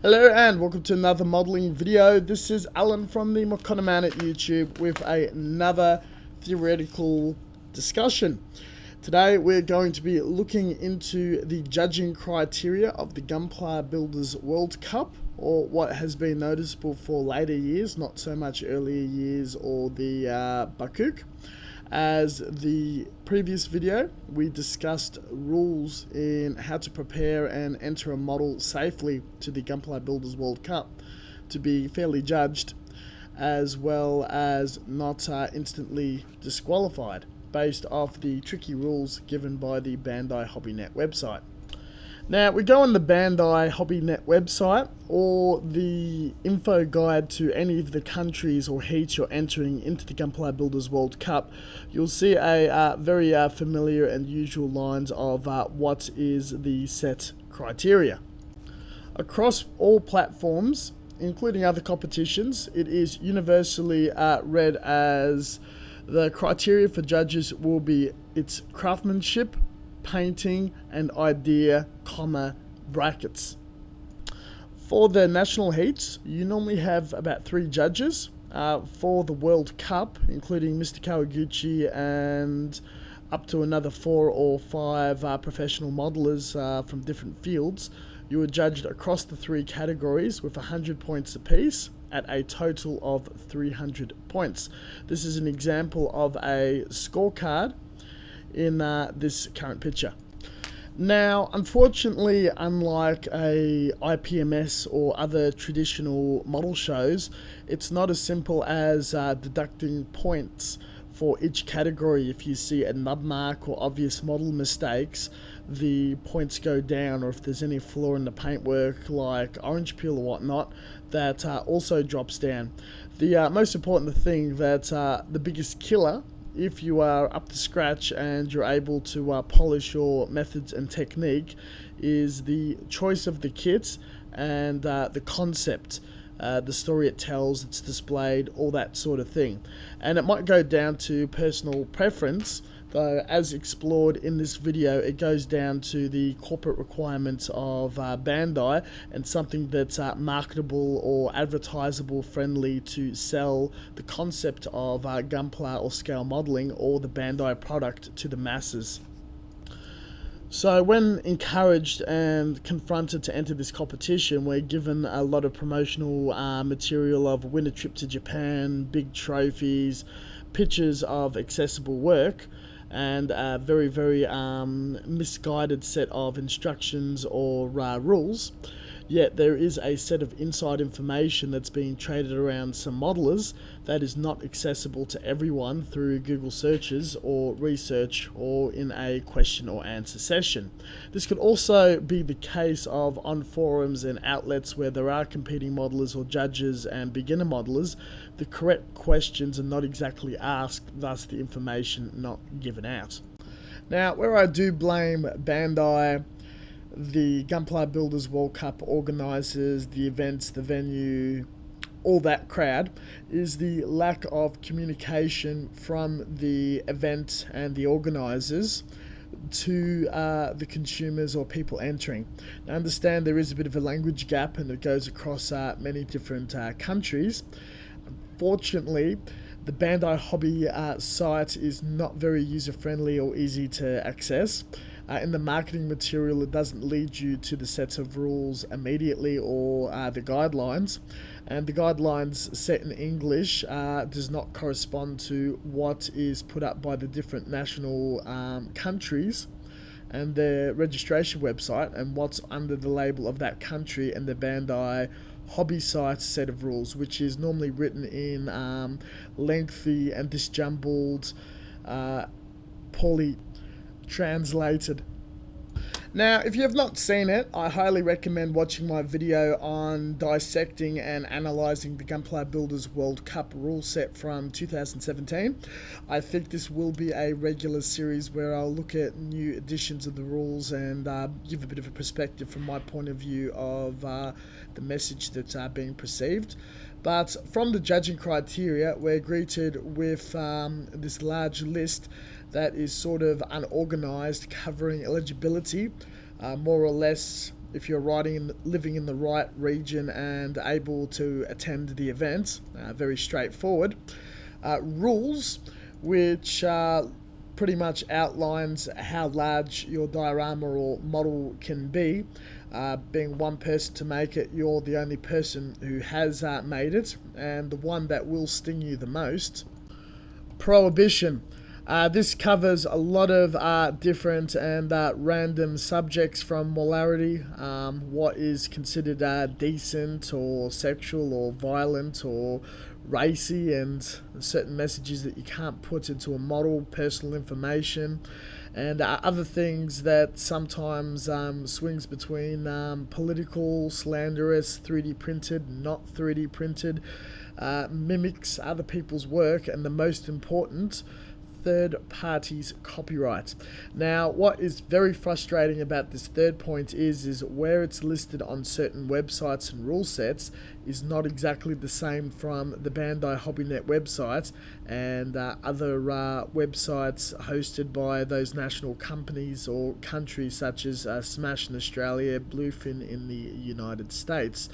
Hello and welcome to another modelling video. This is Alan from the Mecha Man at YouTube with another theoretical discussion. Today we're going to be looking into the judging criteria of the Gunpla Builders World Cup, or what has been noticeable for later years, not so much earlier years or the Bakuk. As the previous video, we discussed rules in how to prepare and enter a model safely to the Gunpla Builders World Cup to be fairly judged, as well as not instantly disqualified based off the tricky rules given by the Bandai HobbyNet website. Now, we go on the Bandai HobbyNet website or the info guide to any of the countries or heats you're entering into the Gunpla Builders World Cup. You'll see a very familiar and usual lines of what is the set criteria. Across all platforms, including other competitions, it is universally read as the criteria for judges will be its craftsmanship, painting and idea, brackets. For the national heats, you normally have about 3 judges. For the World Cup, including Mr. Kawaguchi and up to another 4 or 5 professional modelers from different fields, you were judged across the 3 categories with 100 points apiece at a total of 300 points. This is an example of a scorecard in this current picture. Now, unfortunately, unlike a IPMS or other traditional model shows, it's not as simple as deducting points for each category. If you see a nub mark or obvious model mistakes, the points go down, or if there's any flaw in the paintwork like orange peel or whatnot, that also drops down. The most important thing that the biggest killer, if you are up to scratch and you're able to polish your methods and technique, is the choice of the kit and the concept, the story it tells, it's displayed, all that sort of thing. And it might go down to personal preference, though as explored in this video, it goes down to the corporate requirements of Bandai and something that's marketable or advertisable friendly to sell the concept of Gunpla or scale modeling or the Bandai product to the masses. So when encouraged and confronted to enter this competition, we're given a lot of promotional material of winter trip to Japan, big trophies, pictures of accessible work, and a very misguided set of instructions or rules. Yet there is a set of inside information that's being traded around some modelers that is not accessible to everyone through Google searches or research or in a question or answer session. This could also be the case of on forums and outlets where there are competing modelers or judges and beginner modelers. The correct questions are not exactly asked, thus the information not given out. Now, where I do blame Bandai, the Gunpla Builders World Cup organisers, the events, the venue, all that crowd, is the lack of communication from the event and the organisers to the consumers or people entering. Now, I understand there is a bit of a language gap and it goes across many different countries. Unfortunately, the Bandai hobby site is not very user-friendly or easy to access. In the marketing material, it doesn't lead you to the sets of rules immediately or the guidelines. And the guidelines set in English does not correspond to what is put up by the different national countries and their registration website and what's under the label of that country and the Bandai hobby site set of rules, which is normally written in lengthy and disjumbled, poorly translated. Now, if you have not seen it, I highly recommend watching my video on dissecting and analysing the Gunpla Builders World Cup rule set from 2017. I think this will be a regular series where I'll look at new editions of the rules and give a bit of a perspective from my point of view of the message that's being perceived. But from the judging criteria, we're greeted with this large list that is sort of unorganized, covering eligibility, more or less if you're living in the right region and able to attend the event. Very straightforward. Rules, which pretty much outlines how large your diorama or model can be. Being one person to make it, you're the only person who has made it, and the one that will sting you the most. Prohibition. This covers a lot of different and random subjects, from morality, what is considered decent or sexual or violent or racy, and certain messages that you can't put into a model, personal information, and other things that sometimes swings between political, slanderous, 3D printed, not 3D printed, mimics other people's work, and the most important, third parties' copyright. Now, what is very frustrating about this third point is where it's listed on certain websites and rule sets is not exactly the same from the Bandai HobbyNet website and other websites hosted by those national companies or countries such as Smash in Australia, Bluefin in the United States.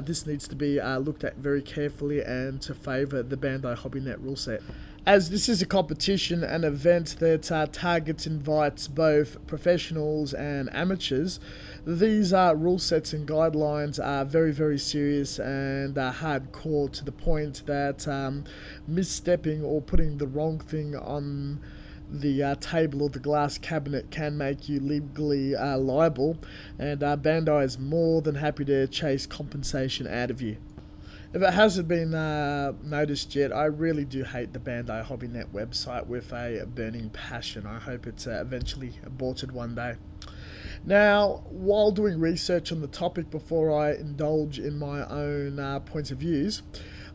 This needs to be looked at very carefully and to favour the Bandai HobbyNet rule set. As this is a competition, an event that targets invites both professionals and amateurs, these rule sets and guidelines are very, very serious and hardcore, to the point that misstepping or putting the wrong thing on the table or the glass cabinet can make you legally liable, and Bandai is more than happy to chase compensation out of you. If it hasn't been noticed yet, I really do hate the Bandai HobbyNet website with a burning passion. I hope it's eventually aborted one day. Now, while doing research on the topic before I indulge in my own points of views,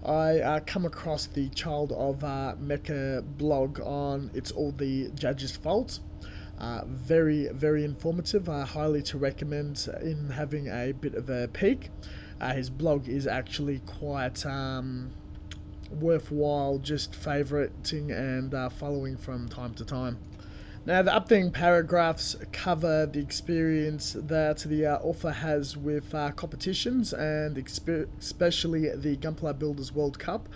I come across the Child of Mecha blog on It's All the Judge's Fault. Very, very informative. Highly to recommend in having a bit of a peek. His blog is actually quite worthwhile just favoriting and following from time to time. Now, the updating paragraphs cover the experience that the author has with competitions, and especially the Gunpla Builders World Cup,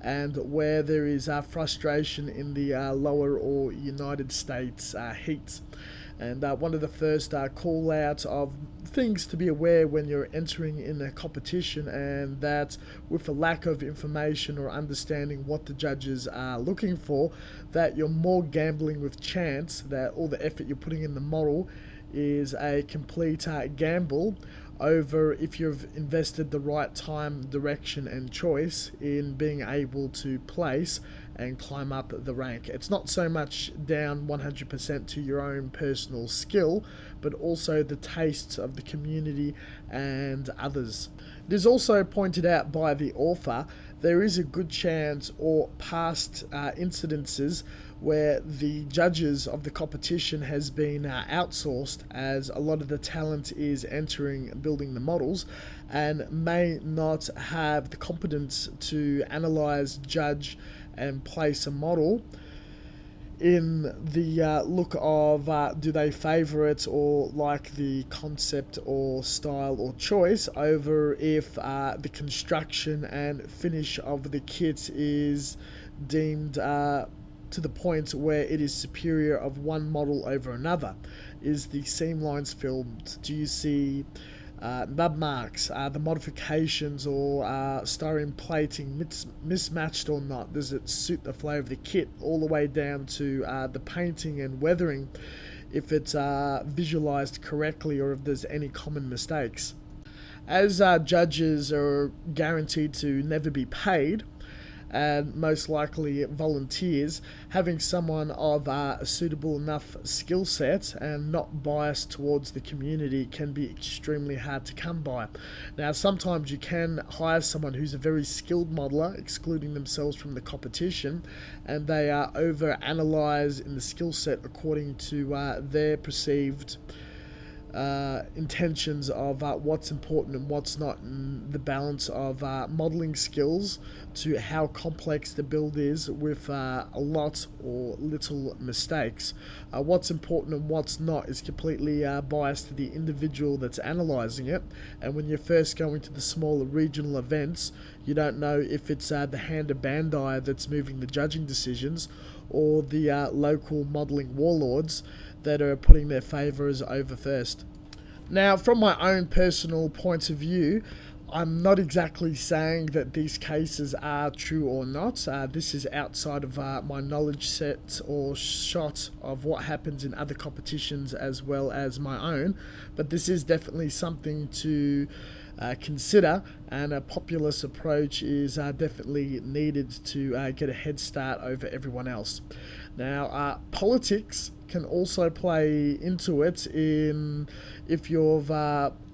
and where there is frustration in the lower or United States heats. And one of the first call outs of things to be aware when you're entering in a competition, and that with a lack of information or understanding what the judges are looking for, that you're more gambling with chance, that all the effort you're putting in the model is a complete gamble over if you've invested the right time, direction and choice in being able to place and climb up the rank. It's not so much down 100% to your own personal skill, but also the tastes of the community and others. It is also pointed out by the author there is a good chance or past incidences where the judges of the competition has been outsourced, as a lot of the talent is entering building the models and may not have the competence to analyze, judge and place a model in the look of do they favour it or like the concept or style or choice over if the construction and finish of the kit is deemed to the point where it is superior of one model over another. Is the seam lines filmed? Do you see nub marks, the modifications or styrene plating mismatched or not? Does it suit the flow of the kit, all the way down to the painting and weathering, if it's visualized correctly or if there's any common mistakes? As judges are guaranteed to never be paid, and most likely volunteers, having someone of a suitable enough skill set and not biased towards the community can be extremely hard to come by. Now, sometimes you can hire someone who's a very skilled modeler, excluding themselves from the competition, and they are over-analyze in the skill set according to their perceived intentions of what's important and what's not, and the balance of modeling skills to how complex the build is with a lot or little mistakes. What's important and what's not is completely biased to the individual that's analysing it, and when you're first going to the smaller regional events, you don't know if it's the hand of Bandai that's moving the judging decisions, or the local modelling warlords that are putting their favours over first. Now, from my own personal point of view, I'm not exactly saying that these cases are true or not. This is outside of my knowledge set or shot of what happens in other competitions as well as my own, but this is definitely something to consider, and a populist approach is definitely needed to get a head start over everyone else. Now, politics can also play into it in if you've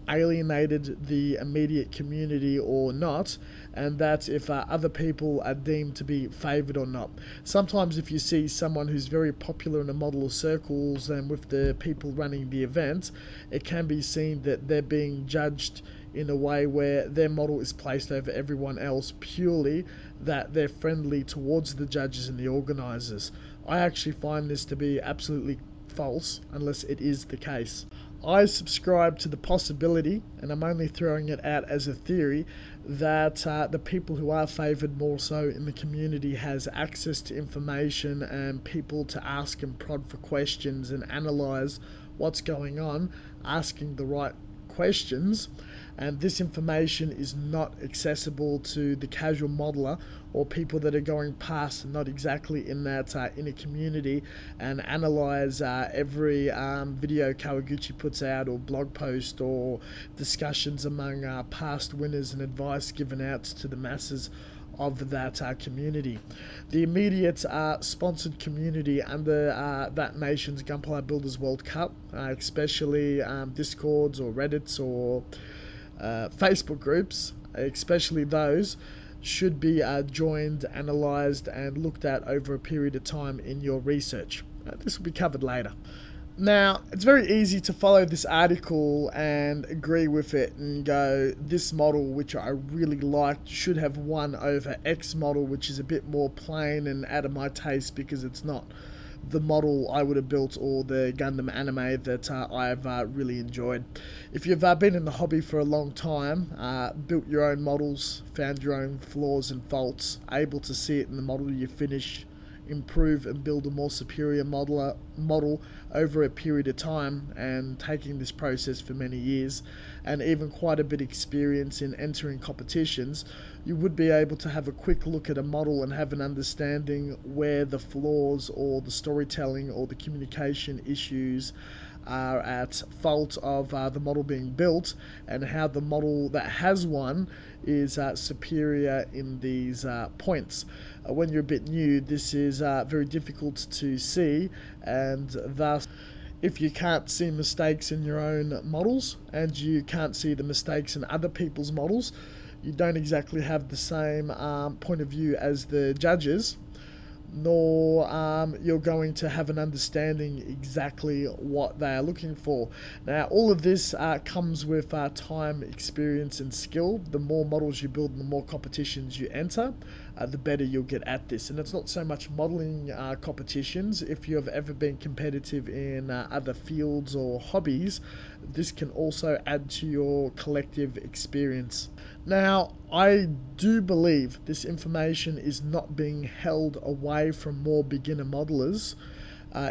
alienated the immediate community or not, and that if other people are deemed to be favoured or not. Sometimes if you see someone who's very popular in the model circles and with the people running the event, it can be seen that they're being judged in a way where their model is placed over everyone else purely that they're friendly towards the judges and the organisers. I actually find this to be absolutely false unless it is the case. I subscribe to the possibility, and I'm only throwing it out as a theory, that the people who are favoured more so in the community has access to information and people to ask and prod for questions and analyse what's going on, asking the right questions, and this information is not accessible to the casual modeler or people that are going past and not exactly in that inner community and analyze every video Kawaguchi puts out or blog post or discussions among past winners and advice given out to the masses of that community. The immediate sponsored community under that nation's Gunpla Builders World Cup, especially Discords or Reddits or Facebook groups, especially those, should be joined, analysed and looked at over a period of time in your research. This will be covered later. Now, it's very easy to follow this article and agree with it and go, this model, which I really liked, should have won over X model, which is a bit more plain and out of my taste because it's not the model I would have built or the Gundam anime that I've really enjoyed. If you've been in the hobby for a long time, built your own models, found your own flaws and faults, able to see it in the model you finish, improve and build a more superior model over a period of time, and taking this process for many years and even quite a bit of experience in entering competitions, you would be able to have a quick look at a model and have an understanding where the flaws or the storytelling or the communication issues are at fault of the model being built, and how the model that has won is superior in these points. When you're a bit new, this is very difficult to see, and thus if you can't see mistakes in your own models and you can't see the mistakes in other people's models, you don't exactly have the same point of view as the judges, nor you're going to have an understanding exactly what they are looking for. Now, all of this comes with time, experience and skill. The more models you build and the more competitions you enter, the better you'll get at this. And it's not so much modeling competitions. If you have ever been competitive in other fields or hobbies, this can also add to your collective experience. Now, I do believe this information is not being held away from more beginner modelers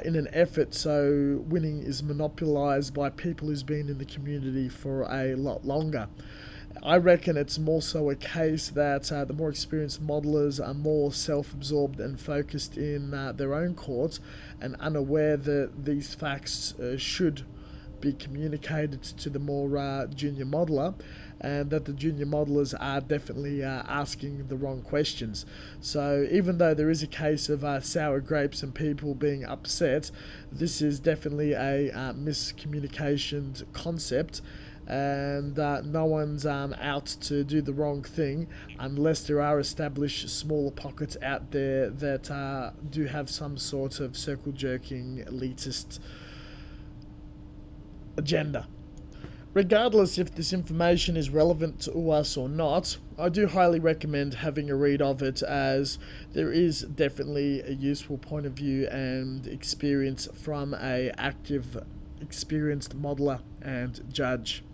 in an effort so winning is monopolised by people who's been in the community for a lot longer. I reckon it's more so a case that the more experienced modelers are more self-absorbed and focused in their own courts and unaware that these facts should be communicated to the more junior modeler, and that the junior modelers are definitely asking the wrong questions. So even though there is a case of sour grapes and people being upset, this is definitely a miscommunicated concept, and no one's out to do the wrong thing unless there are established smaller pockets out there that do have some sort of circle jerking elitist agenda. Regardless if this information is relevant to us or not, I do highly recommend having a read of it, as there is definitely a useful point of view and experience from a active, experienced modeler and judge.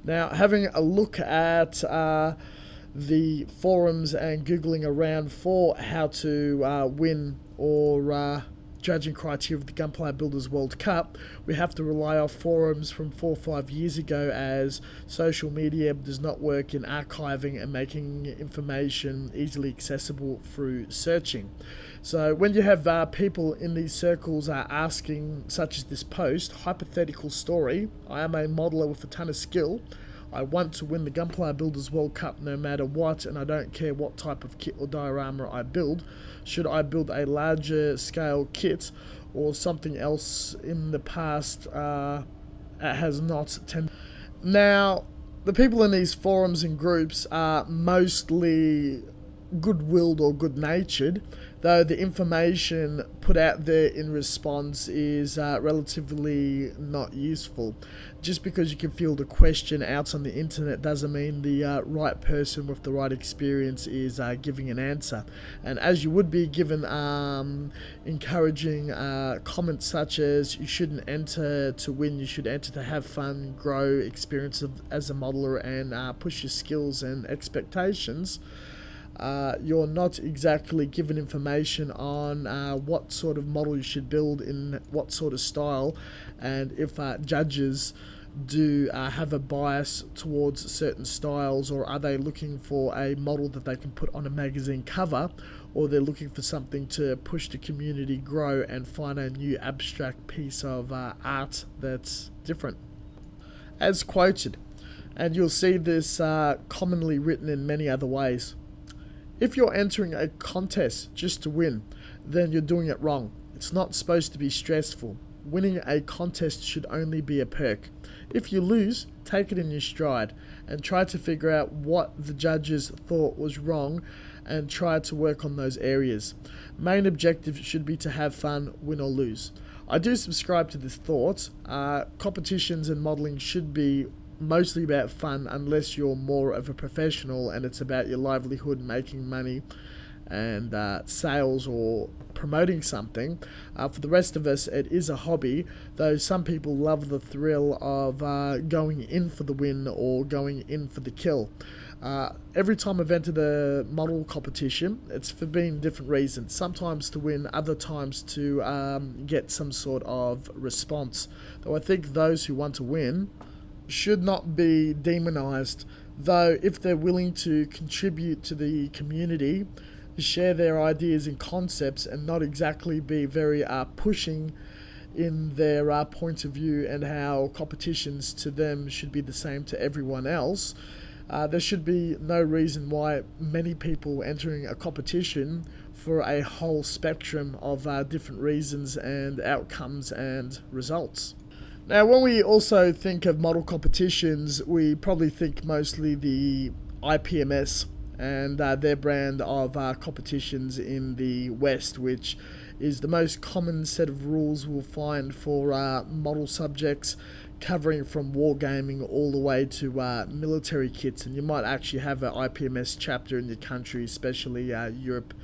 Now, having a look at the forums and Googling around for how to win or judging criteria of the Gunpla Builders World Cup, we have to rely on forums from 4 or 5 years ago, as social media does not work in archiving and making information easily accessible through searching. So when you have people in these circles asking, such as this post, hypothetical story, I am a modeler with a ton of skill, I want to win the Gunpla Builders World Cup no matter what, and I don't care what type of kit or diorama I build. Should I build a larger scale kit or something else in the past has not tended. Now, the people in these forums and groups are mostly good-willed or good-natured, though the information put out there in response is relatively not useful. Just because you can field a question out on the internet doesn't mean the right person with the right experience is giving an answer. And as you would be given encouraging comments such as, you shouldn't enter to win, you should enter to have fun, grow, experience as a modeler, and push your skills and expectations, you're not exactly given information on what sort of model you should build in what sort of style, and if judges do have a bias towards certain styles, or are they looking for a model that they can put on a magazine cover, or they're looking for something to push the community, grow, and find a new abstract piece of art that's different. As quoted, and you'll see this commonly written in many other ways: if you're entering a contest just to win, then you're doing it wrong. It's not supposed to be stressful. Winning a contest should only be a perk. If you lose, take it in your stride and try to figure out what the judges thought was wrong and try to work on those areas. Main objective should be to have fun, win or lose. I do subscribe to this thought. Competitions and modelling should be mostly about fun, unless you're more of a professional and it's about your livelihood, making money and sales or promoting something. For the rest of us, it is a hobby, though some people love the thrill of going in for the win or going in for the kill. Every time I've entered a model competition, it's for being different reasons. Sometimes to win, other times to get some sort of response. Though I think those who want to win should not be demonized, though if they're willing to contribute to the community, share their ideas and concepts, and not exactly be very pushing in their point of view and how competitions to them should be the same to everyone else, there should be no reason why many people entering a competition for a whole spectrum of different reasons and outcomes and results. Now, when we also think of model competitions, we probably think mostly the IPMS and their brand of competitions in the West, which is the most common set of rules we'll find for model subjects, covering from wargaming all the way to military kits. And you might actually have an IPMS chapter in your country, especially Europe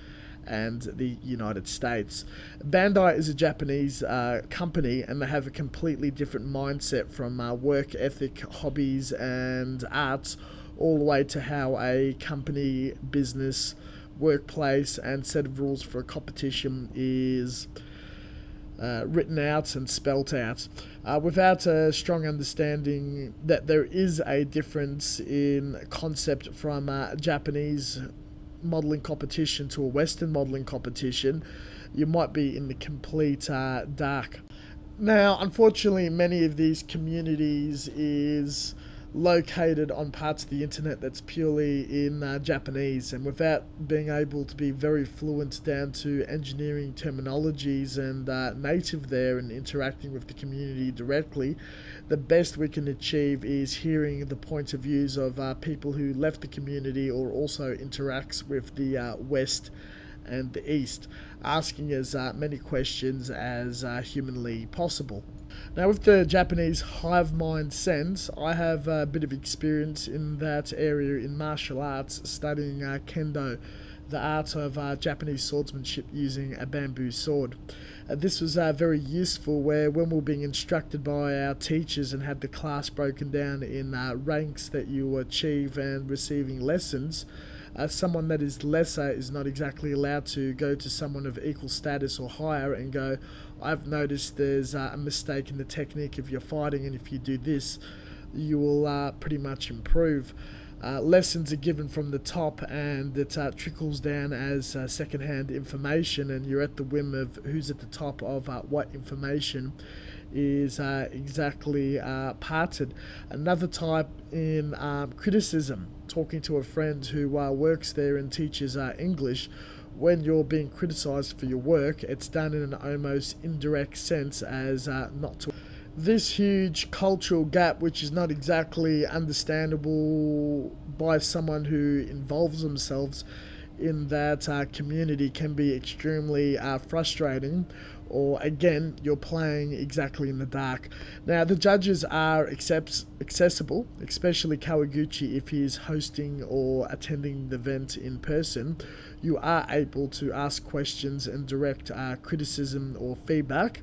and the United States. Bandai is a Japanese company, and they have a completely different mindset from work ethic, hobbies and arts, all the way to how a company, business, workplace and set of rules for a competition is written out and spelt out, without a strong understanding that there is a difference in concept from Japanese modelling competition to a Western modelling competition. You might be in the complete dark. Now, unfortunately, many of these communities is located on parts of the internet that's purely in Japanese, and without being able to be very fluent down to engineering terminologies and native there and interacting with the community directly, the best we can achieve is hearing the point of views of people who left the community or also interacts with the West and the East, asking as many questions as humanly possible. Now, with the Japanese hive mind sense, I have a bit of experience in that area in martial arts, studying kendo, the art of Japanese swordsmanship using a bamboo sword. This was very useful where when we were being instructed by our teachers and had the class broken down in ranks that you achieve and receiving lessons, someone that is lesser is not exactly allowed to go to someone of equal status or higher and go, I've noticed there's a mistake in the technique of your fighting, and if you do this, you will pretty much improve. Lessons are given from the top, and it trickles down as second-hand information, and you're at the whim of who's at the top of what information is exactly parted. Another type in criticism, talking to a friend who works there and teaches English. When you're being criticised for your work, it's done in an almost indirect sense as not to. This huge cultural gap, which is not exactly understandable by someone who involves themselves in that community, can be extremely frustrating, or again, you're playing exactly in the dark. Now, the judges are accessible, especially Kawaguchi if he is hosting or attending the event in person. You are able to ask questions and direct criticism or feedback.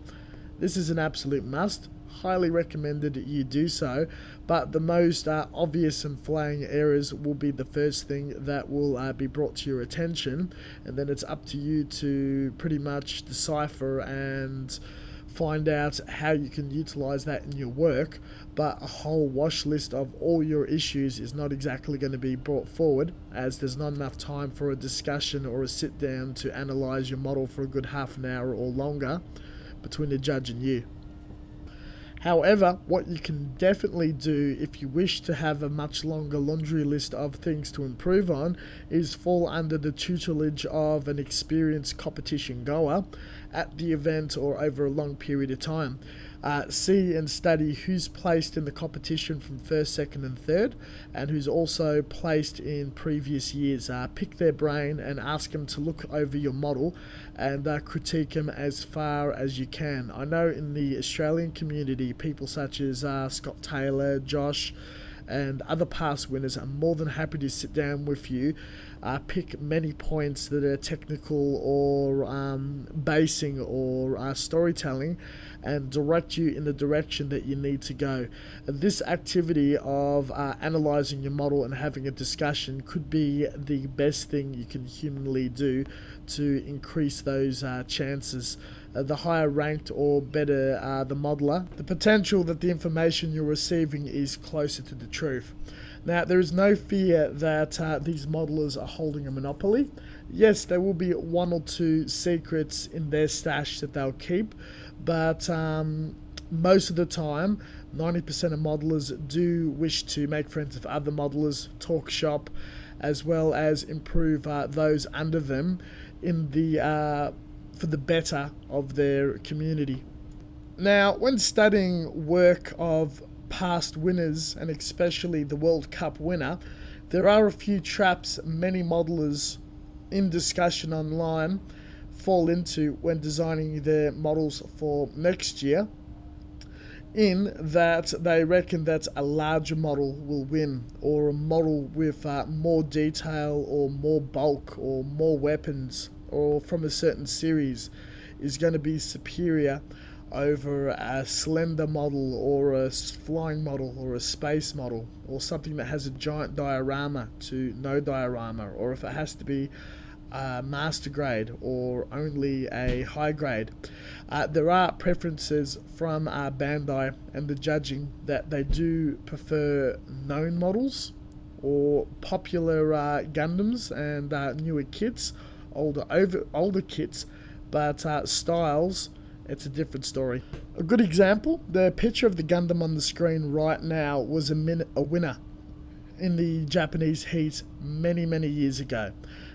This is an absolute must. Highly recommended you do so, but the most obvious and flaring errors will be the first thing that will be brought to your attention, and then it's up to you to pretty much decipher and find out how you can utilize that in your work. But a whole wash list of all your issues is not exactly going to be brought forward, as there's not enough time for a discussion or a sit down to analyze your model for a good half an hour or longer between the judge and you. However, what you can definitely do if you wish to have a much longer laundry list of things to improve on is fall under the tutelage of an experienced competition goer at the event or over a long period of time. See and study who's placed in the competition from first, second and third, and who's also placed in previous years. Pick their brain and ask them to look over your model and critique them as far as you can. I know in the Australian community, people such as Scott Taylor, Josh, and other past winners are more than happy to sit down with you, pick many points that are technical or basing or storytelling, and direct you in the direction that you need to go. This activity of analysing your model and having a discussion could be the best thing you can humanly do to increase those chances. The higher ranked or better the modeler, the potential that the information you're receiving is closer to the truth. Now, there is no fear that these modelers are holding a monopoly. Yes, there will be one or two secrets in their stash that they'll keep, but most of the time, 90% of modelers do wish to make friends with other modelers, talk shop, as well as improve those under them in the for the better of their community. Now, when studying work of past winners, and especially the World Cup winner, there are a few traps many modelers in discussion online fall into when designing their models for next year, in that they reckon that a larger model will win, or a model with more detail or more bulk or more weapons or from a certain series is going to be superior over a slender model or a flying model or a space model, or something that has a giant diorama to no diorama, or if it has to be master grade or only a high grade. There are preferences from Bandai and the judging that they do prefer known models or popular Gundams and newer kits, older kits, but styles, it's a different story. A good example, the picture of the Gundam on the screen right now was a winner in the Japanese heat many years ago.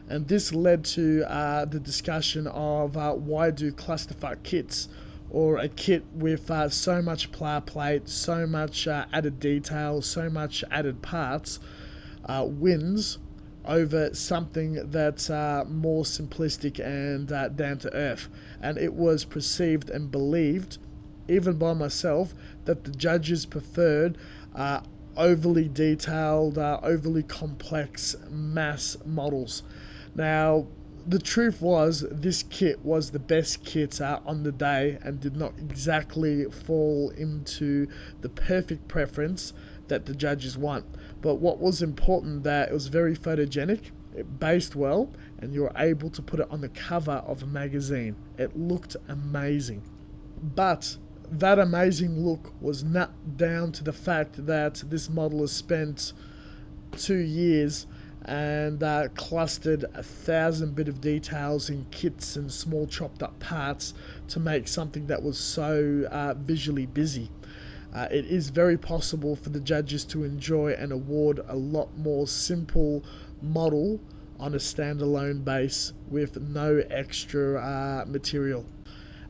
And this led to the discussion of why do clusterfuck kits, or a kit with so much player plate, so much added detail, so much added parts, wins over something that's more simplistic and down to earth. And it was perceived and believed even by myself, that the judges preferred overly detailed, overly complex mass models. Now, the truth was, this kit was the best kit on the day and did not exactly fall into the perfect preference that the judges want. But what was important, that it was very photogenic, it based well, and you were able to put it on the cover of a magazine. It looked amazing. But that amazing look was not down to the fact that this model has spent 2 years and clustered 1,000 bit of details in kits and small chopped up parts to make something that was so visually busy. It is very possible for the judges to enjoy and award a lot more simple model on a standalone base with no extra material.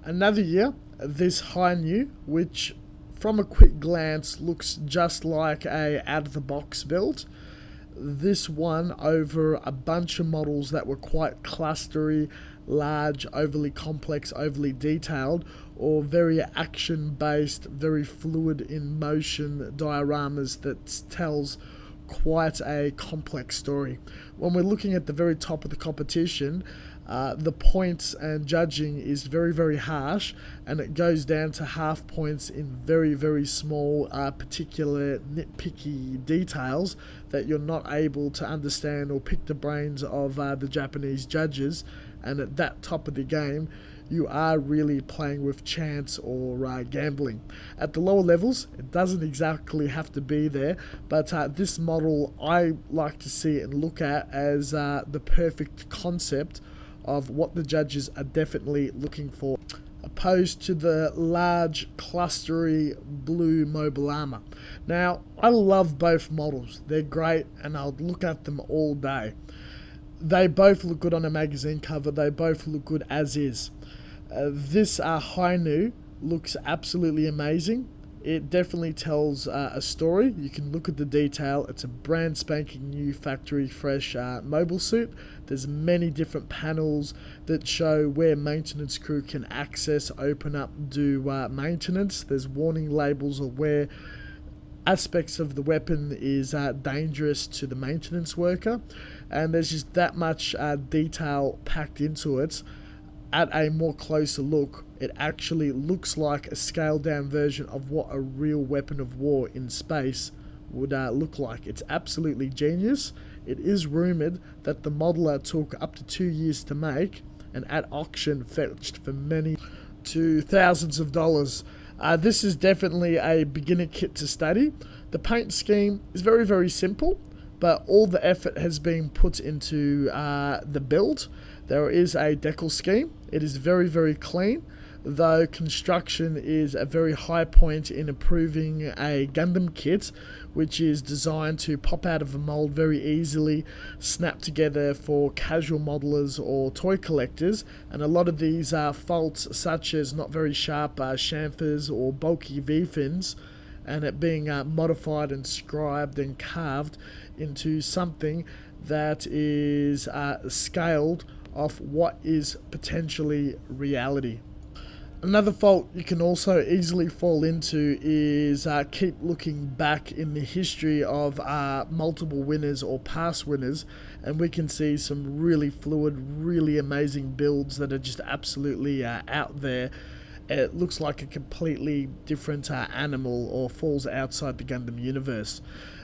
Another year, this high new, which from a quick glance looks just like a out-of-the-box build. This won over a bunch of models that were quite clustery, large, overly complex, overly detailed, or very action-based, very fluid in motion dioramas that tells quite a complex story. When we're looking at the very top of the competition, the points and judging is very, very harsh, and it goes down to half points in very, very small, particular nitpicky details that you're not able to understand or pick the brains of the Japanese judges. And at that top of the game, you are really playing with chance or gambling. At the lower levels, it doesn't exactly have to be there, but this model I like to see and look at as the perfect concept of what the judges are definitely looking for, opposed to the large, clustery blue mobile armor. Now, I love both models. They're great, and I'll look at them all day. They both look good on a magazine cover. They both look good as is. This Hainu looks absolutely amazing. It definitely tells a story. You can look at the detail. It's a brand spanking new factory fresh mobile suit. There's many different panels that show where maintenance crew can access, open up, do maintenance. There's warning labels of where aspects of the weapon is dangerous to the maintenance worker. And there's just that much detail packed into it. At a more closer look, it actually looks like a scaled down version of what a real weapon of war in space would look like. It's absolutely genius. It is rumoured that the modeler took up to 2 years to make, and at auction fetched for many to thousands of dollars. This is definitely a beginner kit to study. The paint scheme is very, very simple, but all the effort has been put into the build. There is a decal scheme. It is very, very clean, though construction is a very high point in improving a Gundam kit, which is designed to pop out of a mold very easily, snap together for casual modelers or toy collectors. And a lot of these faults, such as not very sharp chamfers or bulky V-fins, and it being modified and scribed and carved into something that is scaled off what is potentially reality. Another fault you can also easily fall into is keep looking back in the history of multiple winners or past winners, and we can see some really fluid, really amazing builds that are just absolutely out there. It looks like a completely different animal or falls outside the Gundam universe.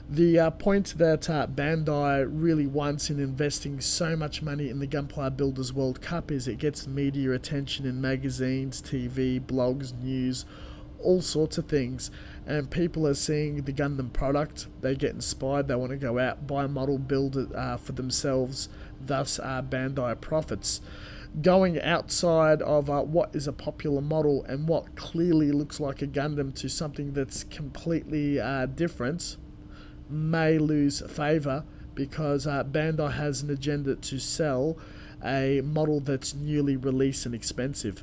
The point that Bandai really wants in investing so much money in the Gunpla Builders World Cup is it gets media attention in magazines, TV, blogs, news, all sorts of things. And people are seeing the Gundam product, they get inspired, they want to go out, buy a model, build it for themselves, thus Bandai profits. Going outside of what is a popular model and what clearly looks like a Gundam to something that's completely different may lose favour, because Bandai has an agenda to sell a model that's newly released and expensive.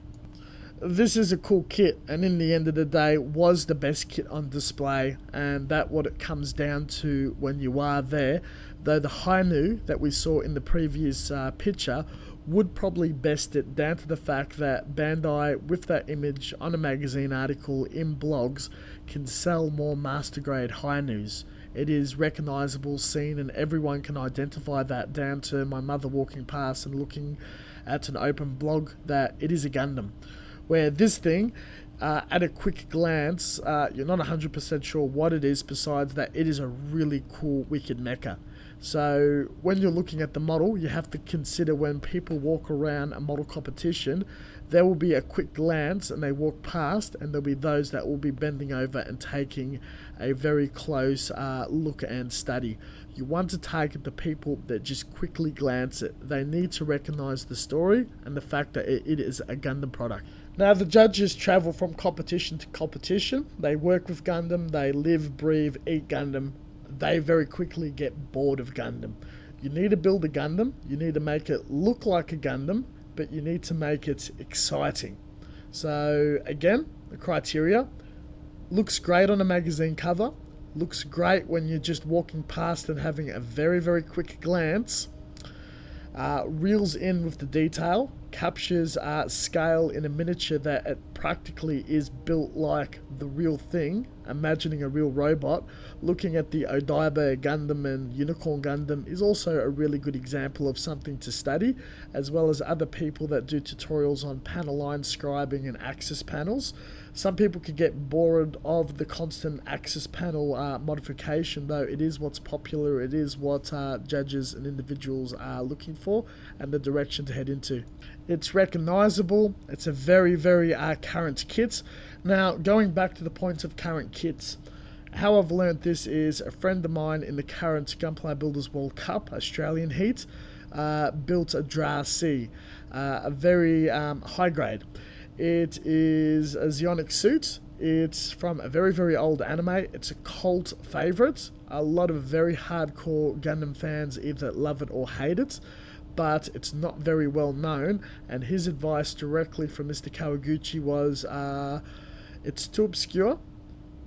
This is a cool kit, and in the end of the day was the best kit on display, and that's what it comes down to when you are there. Though the Hainu that we saw in the previous picture would probably best it down to the fact that Bandai, with that image on a magazine article in blogs, can sell more master grade Hainus. It is recognizable, seen, and everyone can identify that, down to my mother walking past and looking at an open blog, that it is a Gundam. Where this thing, at a quick glance, you're not 100% sure what it is, besides that it is a really cool, wicked mecha. So when you're looking at the model, you have to consider when people walk around a model competition, there will be a quick glance and they walk past, and there'll be those that will be bending over and taking a very close look and study. You want to target the people that just quickly glance it. They need to recognize the story and the fact that it is a Gundam product. Now, the judges travel from competition to competition. They work with Gundam, they live, breathe, eat Gundam. They very quickly get bored of Gundam. You need to build a Gundam, you need to make it look like a Gundam, but you need to make it exciting. So again, the criteria: looks great on a magazine cover, looks great when you're just walking past and having a very, very quick glance, reels in with the detail, captures scale in a miniature that it practically is built like the real thing, imagining a real robot. Looking at the Odaiba Gundam and Unicorn Gundam is also a really good example of something to study, as well as other people that do tutorials on panel line scribing and axis panels. Some people could get bored of the constant axis panel modification, though it is what's popular, it is what judges and individuals are looking for, and the direction to head into. It's recognizable, it's a very, very current kit. Now, going back to the point of current kits, how I've learned this is a friend of mine in the current Gunpla Builders World Cup Australian heat built a Dra C, a very high grade. It is a Zionic suit. It's from a very, very old anime. It's a cult favorite. A lot of very hardcore Gundam fans either love it or hate it, but it's not very well known. And his advice directly from Mr. Kawaguchi was, it's too obscure.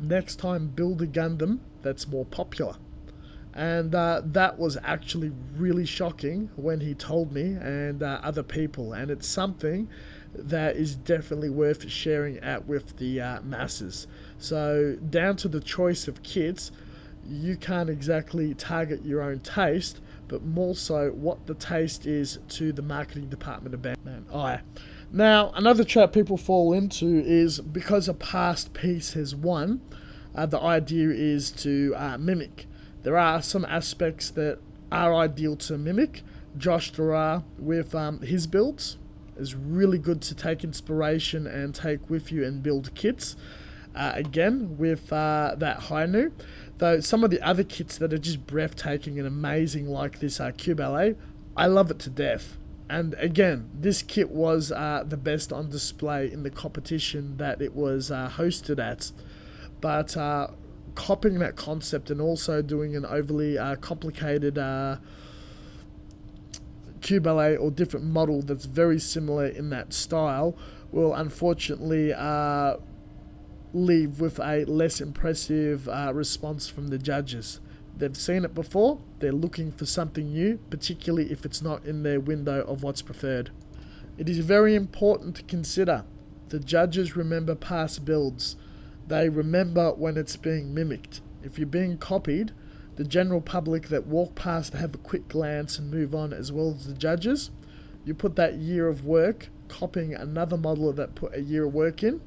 Next time, build a Gundam that's more popular. And that was actually really shocking when he told me and other people. And it's something that is definitely worth sharing out with the masses. So down to the choice of kits, you can't exactly target your own taste, but more so what the taste is to the marketing department of Bandai. Now, another trap people fall into is, because a past piece has won, the idea is to mimic. There are some aspects that are ideal to mimic. Josh Dara with his builds is really good to take inspiration and take with you and build kits. Again, with that Hainu. Though some of the other kits that are just breathtaking and amazing, like this QBLA, I love it to death. And again, this kit was the best on display in the competition that it was hosted at. But copying that concept and also doing an overly complicated QBLA or different model that's very similar in that style will unfortunately leave with a less impressive response from the judges. They've seen it before, they're looking for something new, particularly if it's not in their window of what's preferred. It is very important to consider the judges remember past builds. They remember when it's being mimicked. If you're being copied, the general public that walk past have a quick glance and move on, as well as the judges, you put that year of work copying another model that put a year of work in,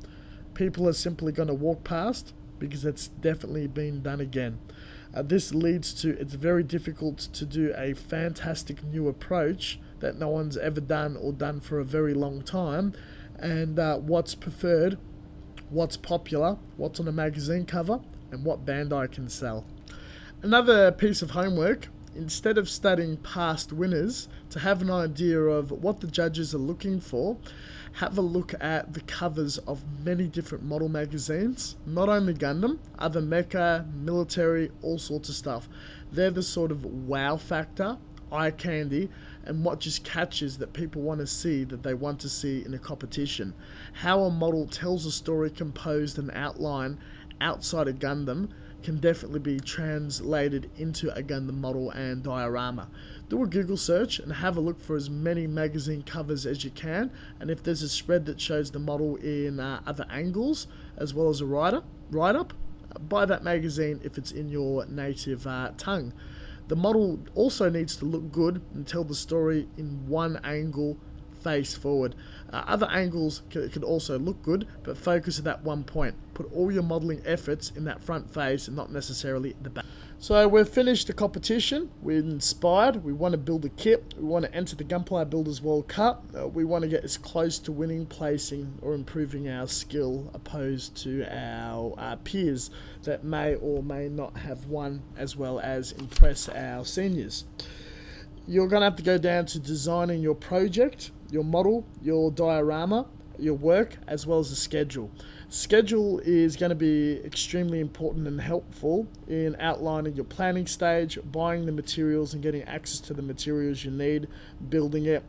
people are simply going to walk past because it's definitely been done again. This leads to, it's very difficult to do a fantastic new approach that no one's ever done or done for a very long time, and what's preferred, what's popular, what's on a magazine cover, and what Bandai can sell. Another piece of homework: instead of studying past winners to have an idea of what the judges are looking for, have a look at the covers of many different model magazines, not only Gundam, other mecha, military, all sorts of stuff. They're the sort of wow factor, eye candy, and what just catches that people want to see, that they want to see in a competition. How a model tells a story composed and outline outside of Gundam can definitely be translated into a Gundam model and diorama. Do a Google search and have a look for as many magazine covers as you can, and if there's a spread that shows the model in other angles as well as a write-up, buy that magazine if it's in your native tongue. The model also needs to look good and tell the story in one angle, face forward. Other angles could also look good, but focus at that one point. Put all your modelling efforts in that front face and not necessarily the back. So we've finished the competition. We're inspired. We want to build a kit. We want to enter the Gunpla Builders World Cup. We want to get as close to winning, placing, or improving our skill opposed to our peers that may or may not have won, as well as impress our seniors. You're going to have to go down to designing your project, your model, your diorama, your work, as well as the schedule. Schedule is going to be extremely important and helpful in outlining your planning stage, buying the materials and getting access to the materials you need, building it,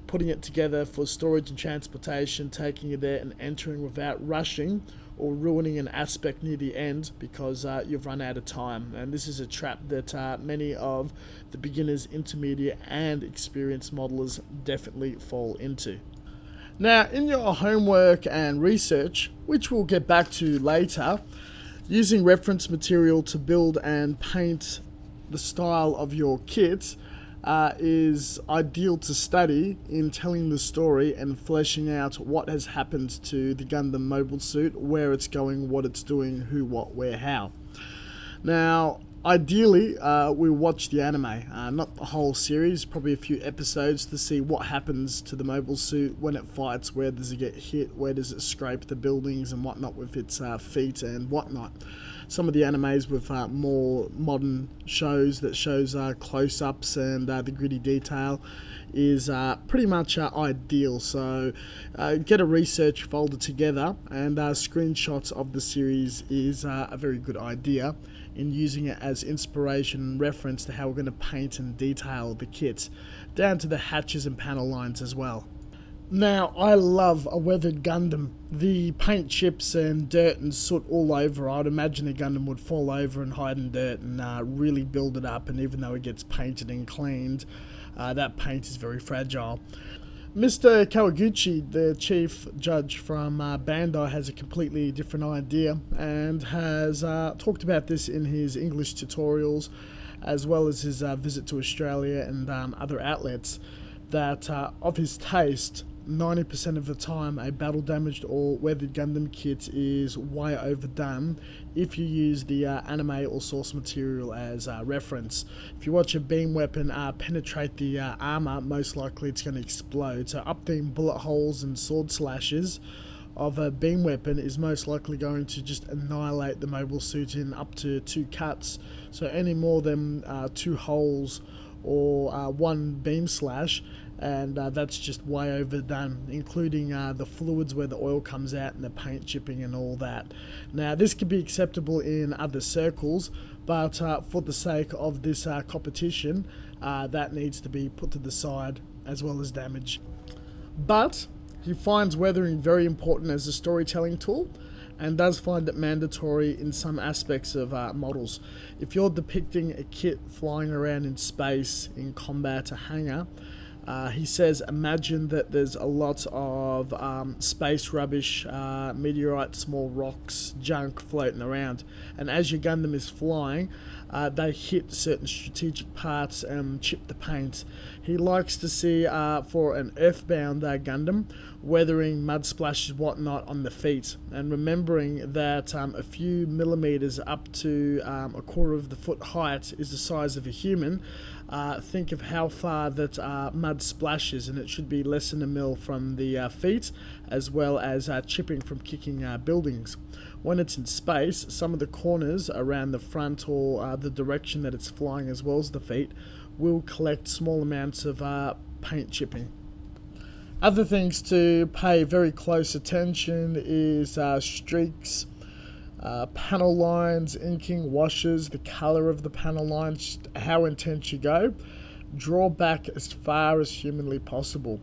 putting it together for storage and transportation, taking it there and entering without rushing or ruining an aspect near the end because you've run out of time. And this is a trap that many of the beginners, intermediate and experienced modelers definitely fall into. Now, in your homework and research, which we'll get back to later, using reference material to build and paint the style of your kit is ideal to study in telling the story and fleshing out what has happened to the Gundam mobile suit, where it's going, what it's doing, who, what, where, how. Now, ideally, we watch the anime, not the whole series, probably a few episodes to see what happens to the mobile suit when it fights, where does it get hit, where does it scrape the buildings and whatnot with its feet and whatnot. Some of the animes with more modern shows that shows close-ups and the gritty detail is pretty much ideal. So get a research folder together, and screenshots of the series is a very good idea in using it as inspiration and reference to how we're going to paint and detail the kit, down to the hatches and panel lines as well. Now, I love a weathered Gundam. The paint chips and dirt and soot all over. I'd imagine a Gundam would fall over and hide in dirt and really build it up, and even though it gets painted and cleaned, that paint is very fragile. Mr. Kawaguchi, the chief judge from Bandai, has a completely different idea and has talked about this in his English tutorials, as well as his visit to Australia and other outlets, that of his taste, 90% of the time a battle damaged or weathered Gundam kit is way overdone if you use the anime or source material as reference. If you watch a beam weapon penetrate the armor, most likely it's going to explode. So updating bullet holes and sword slashes of a beam weapon is most likely going to just annihilate the mobile suit in up to 2 cuts. So any more than 2 holes or 1 beam slash, and that's just way overdone, including the fluids where the oil comes out and the paint chipping and all that. Now, this could be acceptable in other circles, but for the sake of this competition, that needs to be put to the side, as well as damage. But he finds weathering very important as a storytelling tool, and does find it mandatory in some aspects of models. If you're depicting a kit flying around in space in combat, a hangar, he says, imagine that there's a lot of space rubbish, meteorites, small rocks, junk floating around. And as your Gundam is flying, they hit certain strategic parts and chip the paint. He likes to see, for an earthbound Gundam, weathering mud splashes, whatnot, on the feet. And remembering that a few millimeters up to a quarter of the foot height is the size of a human, think of how far that mud splashes, and it should be less than a mil from the feet, as well as chipping from kicking buildings. When it's in space, some of the corners around the front or the direction that it's flying, as well as the feet, will collect small amounts of paint chipping. Other things to pay very close attention is streaks, panel lines, inking, washes, the colour of the panel lines, how intense you go. Draw back as far as humanly possible.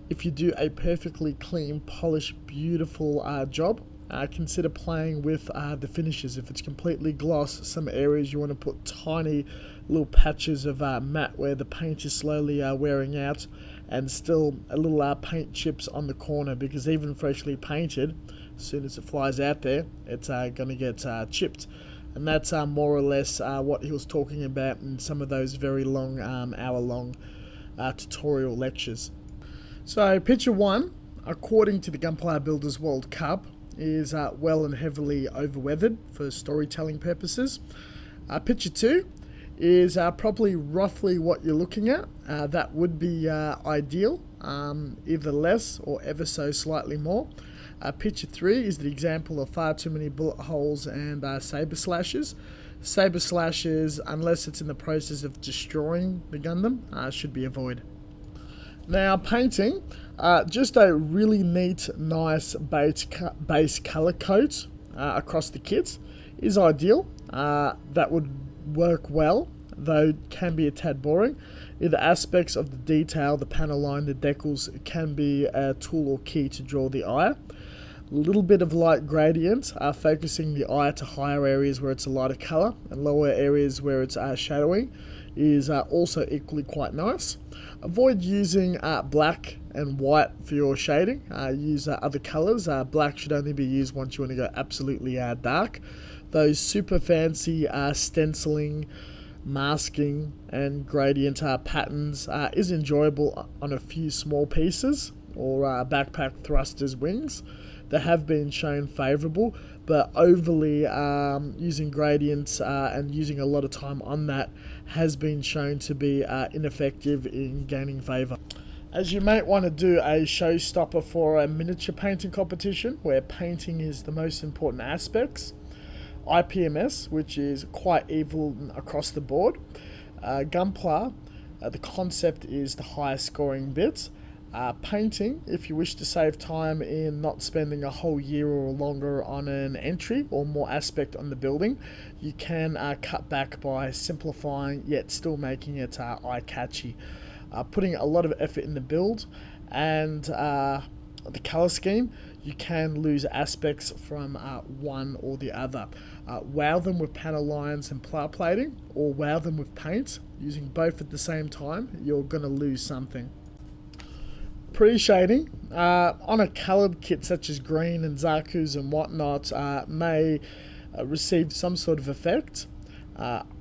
If you do a perfectly clean, polished, beautiful job, consider playing with the finishes. If it's completely gloss, some areas you want to put tiny little patches of matte where the paint is slowly wearing out, and still a little paint chips on the corner, because even freshly painted, as soon as it flies out there, it's going to get chipped. And that's more or less what he was talking about in some of those very long, hour-long tutorial lectures. So picture 1, according to the Gunpla Builders World Cup, is well and heavily overweathered for storytelling purposes. Picture 2 is probably roughly what you're looking at. That would be ideal, either less or ever so slightly more. Picture 3 is the example of far too many bullet holes and saber slashes. Saber slashes, unless it's in the process of destroying the Gundam, should be avoided. Now painting, just a really neat, nice base colour coat across the kit is ideal. That would work well, though can be a tad boring. The aspects of the detail, the panel line, the decals can be a tool or key to draw the eye. A little bit of light gradient, focusing the eye to higher areas where it's a lighter colour and lower areas where it's shadowing is also equally quite nice. Avoid using black and white for your shading. Use other colours. Black should only be used once you want to go absolutely dark. Those super fancy stenciling, masking and gradient patterns is enjoyable on a few small pieces or backpack thrusters wings. They have been shown favourable, but overly using gradients and using a lot of time on that has been shown to be ineffective in gaining favour. As you might want to do a showstopper for a miniature painting competition where painting is the most important aspects, IPMS, which is quite evil across the board. Gunpla, the concept is the highest scoring bit. Painting, if you wish to save time in not spending a whole year or longer on an entry or more aspect on the building, you can cut back by simplifying yet still making it eye-catchy. Putting a lot of effort in the build and the colour scheme, you can lose aspects from one or the other. Wow them with panel lines and plough plating, or wow them with paint. Using both at the same time, you're going to lose something. Pre-shading on a coloured kit such as green and Zaku's and whatnot may receive some sort of effect.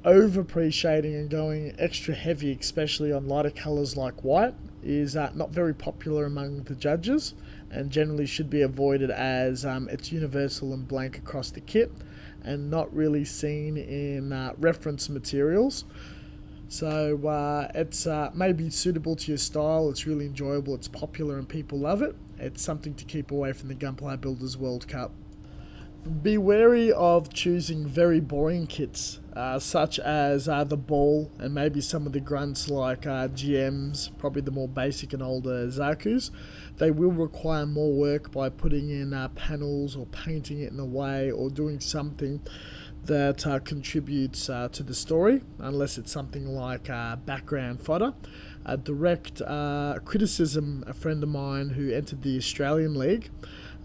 Over pre-shading and going extra heavy, especially on lighter colours like white, is not very popular among the judges and generally should be avoided as it's universal and blank across the kit and not really seen in reference materials. So it's maybe suitable to your style, it's really enjoyable, it's popular and people love it. It's something to keep away from the Gunpla Builders World Cup. Be wary of choosing very boring kits, such as the ball and maybe some of the grunts like GMs, probably the more basic and older Zaku's. They will require more work by putting in panels or painting it in a way or doing something that contributes to the story, unless it's something like background fodder. A direct criticism, a friend of mine who entered the Australian League,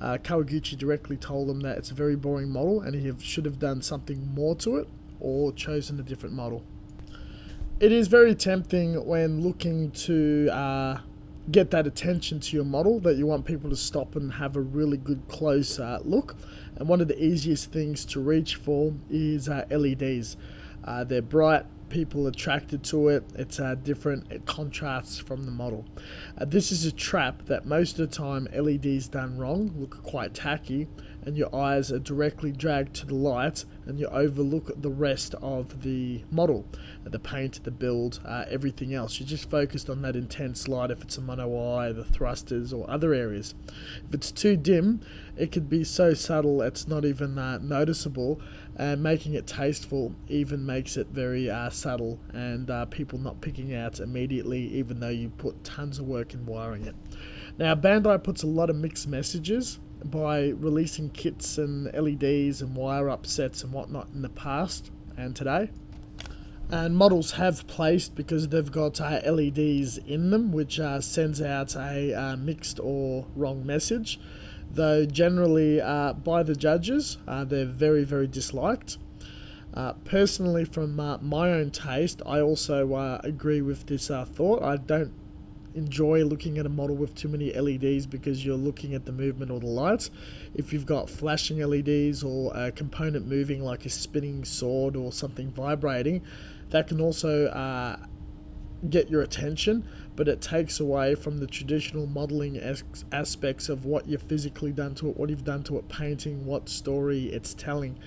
Kawaguchi directly told him that it's a very boring model and he should have done something more to it or chosen a different model. It is very tempting when looking to get that attention to your model that you want people to stop and have a really good close look, and one of the easiest things to reach for is LEDs. They're bright, people are attracted to it, it's different, it contrasts from the model. This is a trap that most of the time LEDs done wrong look quite tacky and your eyes are directly dragged to the light and you overlook the rest of the model, the paint, the build, everything else. You're just focused on that intense light if it's a mono eye, the thrusters or other areas. If it's too dim, it could be so subtle it's not even noticeable, and making it tasteful even makes it very subtle and people not picking out immediately even though you put tons of work in wiring it. Now Bandai puts a lot of mixed messages by releasing kits and LEDs and wire up sets and whatnot in the past and today. And models have placed because they've got LEDs in them, which sends out a mixed or wrong message. though generally by the judges they're very, very disliked. Personally, from my own taste, I also agree with this thought. I don't enjoy looking at a model with too many LEDs because you're looking at the movement or the lights. If you've got flashing LEDs or a component moving like a spinning sword or something vibrating, that can also get your attention, but it takes away from the traditional modeling aspects of what you've physically done to it, what you've done to it, painting, what story it's telling.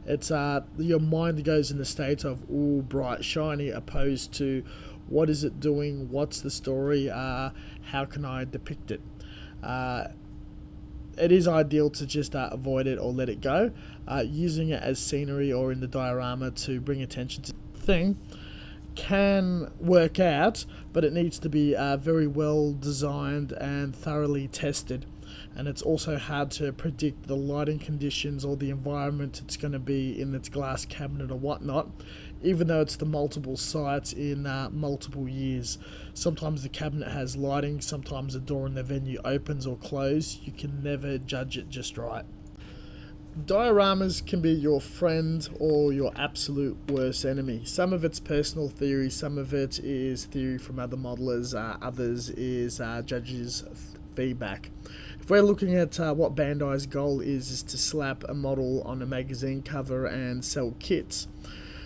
It's your mind goes in the state of ooh, bright, shiny, opposed to what is it doing, what's the story, how can I depict it. It is ideal to just avoid it or let it go. Using it as scenery or in the diorama to bring attention to the thing can work out, but it needs to be very well designed and thoroughly tested. And it's also hard to predict the lighting conditions or the environment it's going to be in its glass cabinet or whatnot, even though it's the multiple sites in multiple years. Sometimes the cabinet has lighting, sometimes the door in the venue opens or closes. You can never judge it just right. Dioramas can be your friend or your absolute worst enemy. Some of it's personal theory, some of it is theory from other modelers, others is judges' feedback. If we're looking at what Bandai's goal is to slap a model on a magazine cover and sell kits,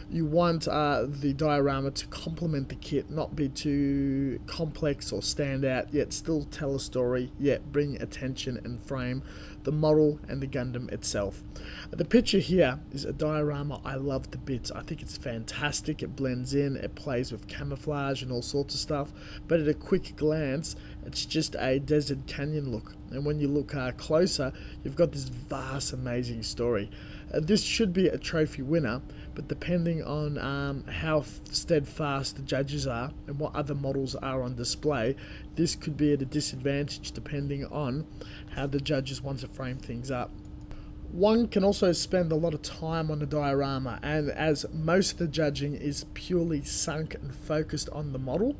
you want the diorama to complement the kit, not be too complex or stand out, yet still tell a story, yet bring attention and frame the model and the Gundam itself. The picture here is a diorama I love to bits. I think it's fantastic. It blends in, it plays with camouflage and all sorts of stuff, but at a quick glance it's just a desert canyon look, and when you look closer you've got this vast, amazing story. This should be a trophy winner, but depending on how steadfast the judges are and what other models are on display, this could be at a disadvantage depending on how the judges want to frame things up. One can also spend a lot of time on the diorama, and as most of the judging is purely sunk and focused on the model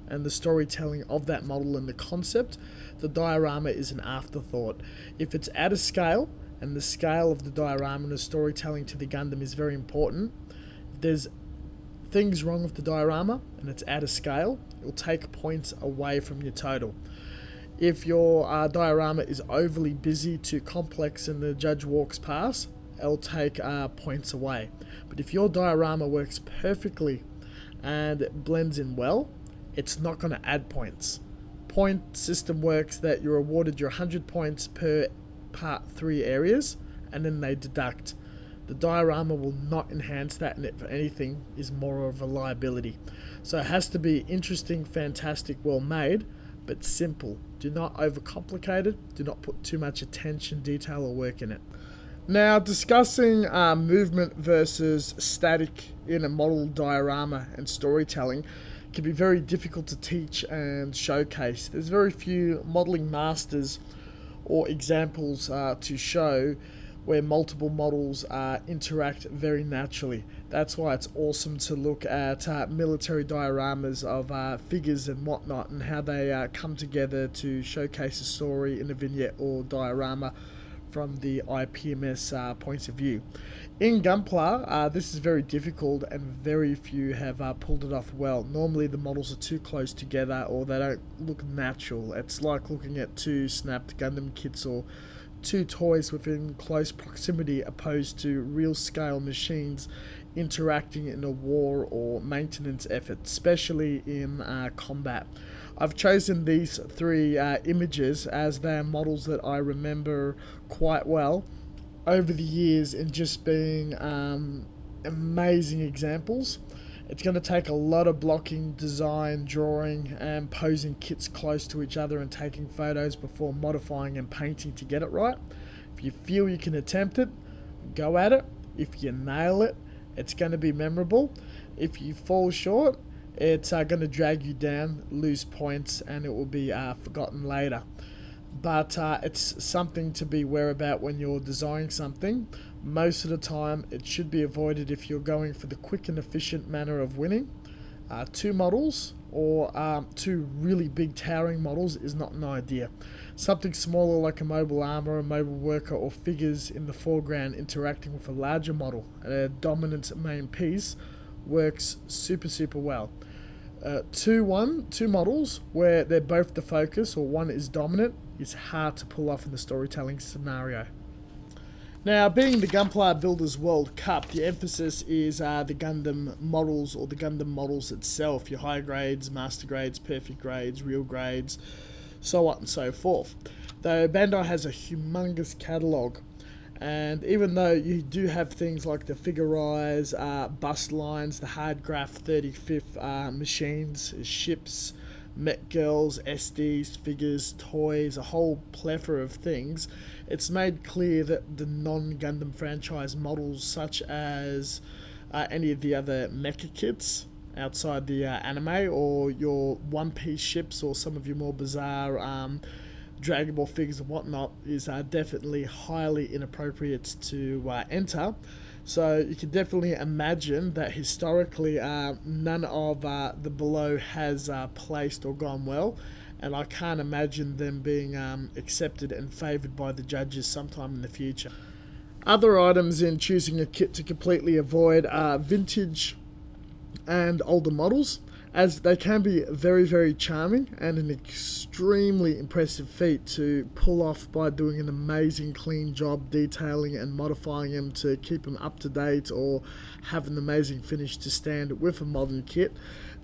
and the storytelling of that model and the concept, the diorama is an afterthought. If it's at a scale, and the scale of the diorama and the storytelling to the Gundam is very important, if there's things wrong with the diorama and it's at a scale, it'll take points away from your total. If your diorama is overly busy, too complex, and the judge walks past, it'll take points away. But if your diorama works perfectly and it blends in well, it's not going to add points. Point system works that you're awarded your 100 points per part 3 areas, and then they deduct. The diorama will not enhance that, and if anything is more of a liability. So it has to be interesting, fantastic, well made, but simple. Do not overcomplicate it. Do not put too much attention, detail or work in it. Now, discussing movement versus static in a model diorama and storytelling can be very difficult to teach and showcase. There's very few modeling masters or examples to show where multiple models interact very naturally. That's why it's awesome to look at military dioramas of figures and whatnot, and how they come together to showcase a story in a vignette or diorama from the IPMS point of view. In Gunpla, this is very difficult, and very few have pulled it off well. Normally the models are too close together, or they don't look natural. It's like looking at two snapped Gundam kits or two toys within close proximity, opposed to real scale machines interacting in a war or maintenance effort, especially in combat. I've chosen these 3 images as they are models that I remember quite well over the years, in just being amazing examples. It's going to take a lot of blocking, design, drawing, and posing kits close to each other and taking photos before modifying and painting to get it right. If you feel you can attempt it, go at it. If you nail it, it's going to be memorable. If you fall short, it's going to drag you down, lose points, and it will be forgotten later. But it's something to be aware about when you're designing something. Most of the time it should be avoided if you're going for the quick and efficient manner of winning. 2 models or two really big towering models is not an idea. Something smaller like a mobile armor, a mobile worker, or figures in the foreground interacting with a larger model and a dominant main piece works super well. Two models where they're both the focus or one is dominant is hard to pull off in the storytelling scenario. Now, being the Gunpla Builders World Cup, the emphasis is the Gundam models or the Gundam models itself, your high grades, master grades, perfect grades, real grades, so on and so forth. Though Bandai has a humongous catalogue, and even though you do have things like the Figure-Rise, bust lines, the hard graph 35th machines, ships, Met Girls, SDs, figures, toys, a whole plethora of things, it's made clear that the non-Gundam franchise models such as any of the other Mecha kits outside the anime, or your One Piece ships, or some of your more bizarre Dragon Ball figures and whatnot, is definitely highly inappropriate to enter. So you can definitely imagine that historically none of the below has placed or gone well, and I can't imagine them being accepted and favoured by the judges sometime in the future. Other items in choosing a kit to completely avoid are vintage and older models, as they can be very charming and an extremely impressive feat to pull off by doing an amazing clean job detailing and modifying them to keep them up to date or have an amazing finish to stand with a modern kit.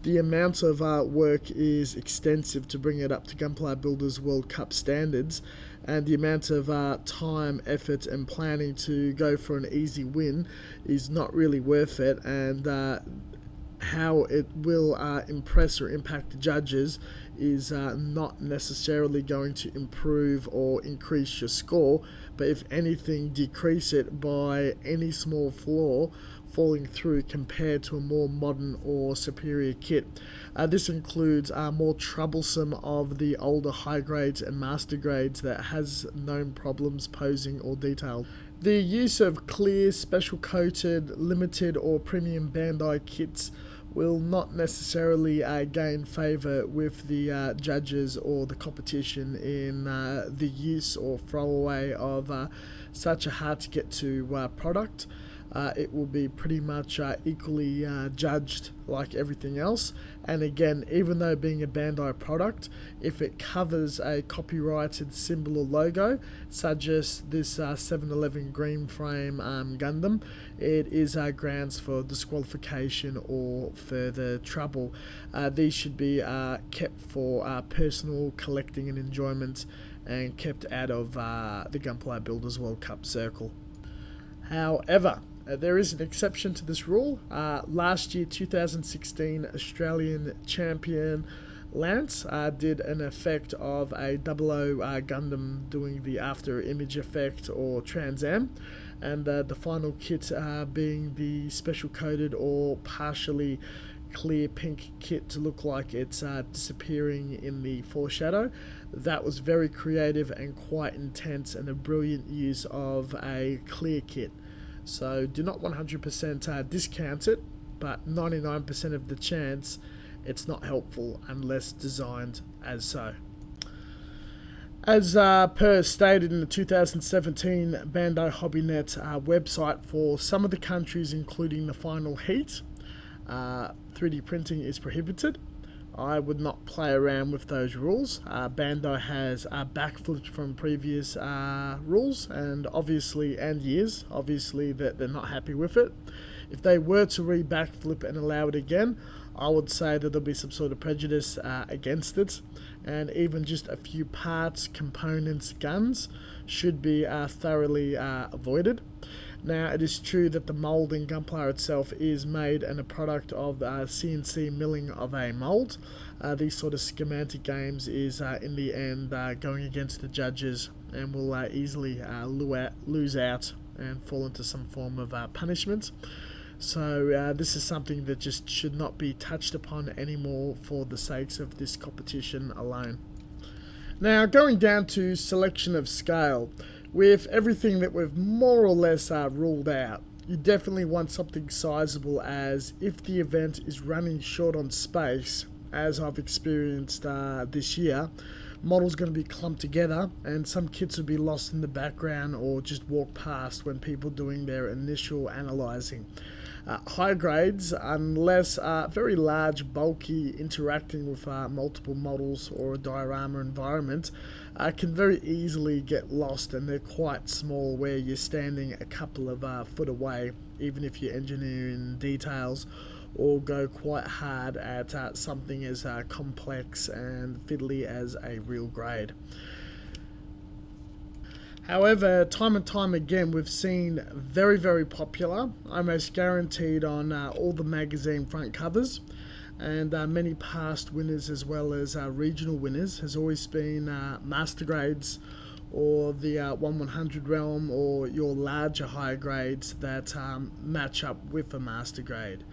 The amount of work is extensive to bring it up to Gunpla Builders World Cup standards, and the amount of time, effort and planning to go for an easy win is not really worth it, and how it will impress or impact the judges is not necessarily going to improve or increase your score, but if anything decrease it by any small flaw falling through compared to a more modern or superior kit. This includes more troublesome of the older high grades and master grades that has known problems posing or detailed. The use of clear, special coated, limited or premium Bandai kits will not necessarily gain favour with the judges or the competition in the use or throwaway of such a hard to get to product. It will be pretty much equally judged like everything else. And again, even though being a Bandai product, if it covers a copyrighted symbol or logo, such as this 711 green frame Gundam, it is grounds for disqualification or further trouble. These should be kept for personal collecting and enjoyment, and kept out of the Gunpla Builders World Cup circle. However, there is an exception to this rule. Last year, 2016 Australian champion Lance did an effect of a 00 Gundam doing the after image effect or Trans Am, and the final kit being the special coated or partially clear pink kit to look like it's disappearing in the foreshadow. That was very creative and quite intense, and a brilliant use of a clear kit. So do not 100% discount it, but 99% of the chance it's not helpful unless designed as so. As per stated in the 2017 Bandai HobbyNet website, for some of the countries including the final heat, 3D printing is prohibited. I would not play around with those rules. Bandai has backflipped from previous rules and years, obviously that they're not happy with it. If they were to re-backflip and allow it again, I would say that there'll be some sort of prejudice against it, and even just a few parts, components, guns should be thoroughly avoided. Now, it is true that the mould in Gunpla itself is made and a product of CNC milling of a mould. These sort of schematic games is in the end going against the judges and will easily lose out and fall into some form of punishment. So this is something that just should not be touched upon anymore for the sakes of this competition alone. Now, going down to selection of scale, with everything that we've more or less ruled out, you definitely want something sizable, as if the event is running short on space, as I've experienced this year, models going to be clumped together and some kits will be lost in the background or just walk past when people doing their initial analysing. High grades, unless very large, bulky, interacting with multiple models or a diorama environment, can very easily get lost, and they're quite small where you're standing a couple of foot away, even if you're engineering details or go quite hard at something as complex and fiddly as a real grade. However, time and time again, we've seen very, very popular, almost guaranteed on all the magazine front covers, and many past winners as well as regional winners has always been master grades or the 1/100 realm or your larger higher grades that match up with a master grade.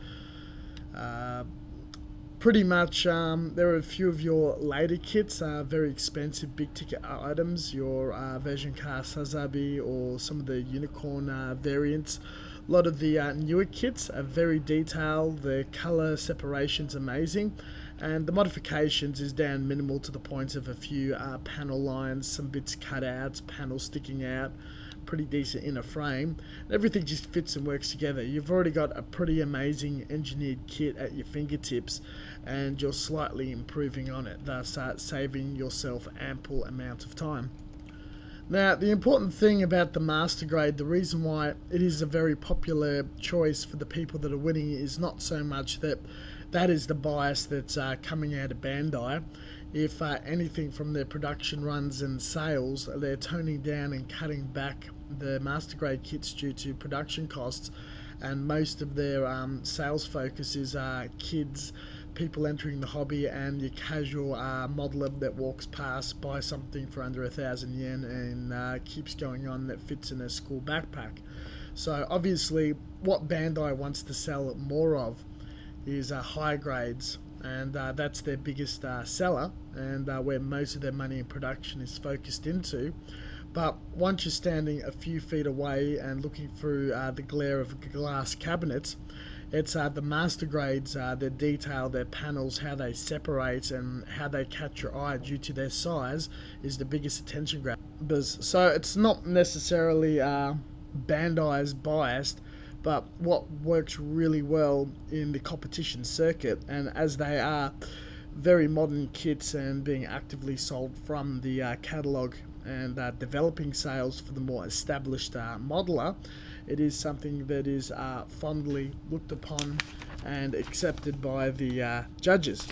Pretty much there are a few of your later kits, very expensive big ticket items, your version car Sazabi or some of the unicorn variants. A lot of the newer kits are very detailed, the colour separation's amazing, and the modifications is down minimal to the point of a few panel lines, some bits cut out, panels sticking out, pretty decent in a frame. Everything just fits and works together. You've already got a pretty amazing engineered kit at your fingertips and you're slightly improving on it, thus saving yourself ample amount of time. Now, the important thing about the master grade, the reason why it is a very popular choice for the people that are winning, is not so much that that is the bias that's coming out of Bandai. If anything from their production runs and sales, they're toning down and cutting back the master grade kits due to production costs, and most of their sales focus is kids, people entering the hobby, and your casual modeler that walks past, buys something for under 1,000 yen and keeps going on, that fits in a school backpack. So obviously what Bandai wants to sell more of is high grades, and that's their biggest seller, and where most of their money in production is focused into. But once you're standing a few feet away and looking through the glare of glass cabinets, it's the master grades, their detail, their panels, how they separate and how they catch your eye due to their size is the biggest attention grabbers. So it's not necessarily Bandai's biased, but what works really well in the competition circuit, and as they are very modern kits and being actively sold from the catalogue and developing sales for the more established modeler, it is something that is fondly looked upon and accepted by the judges.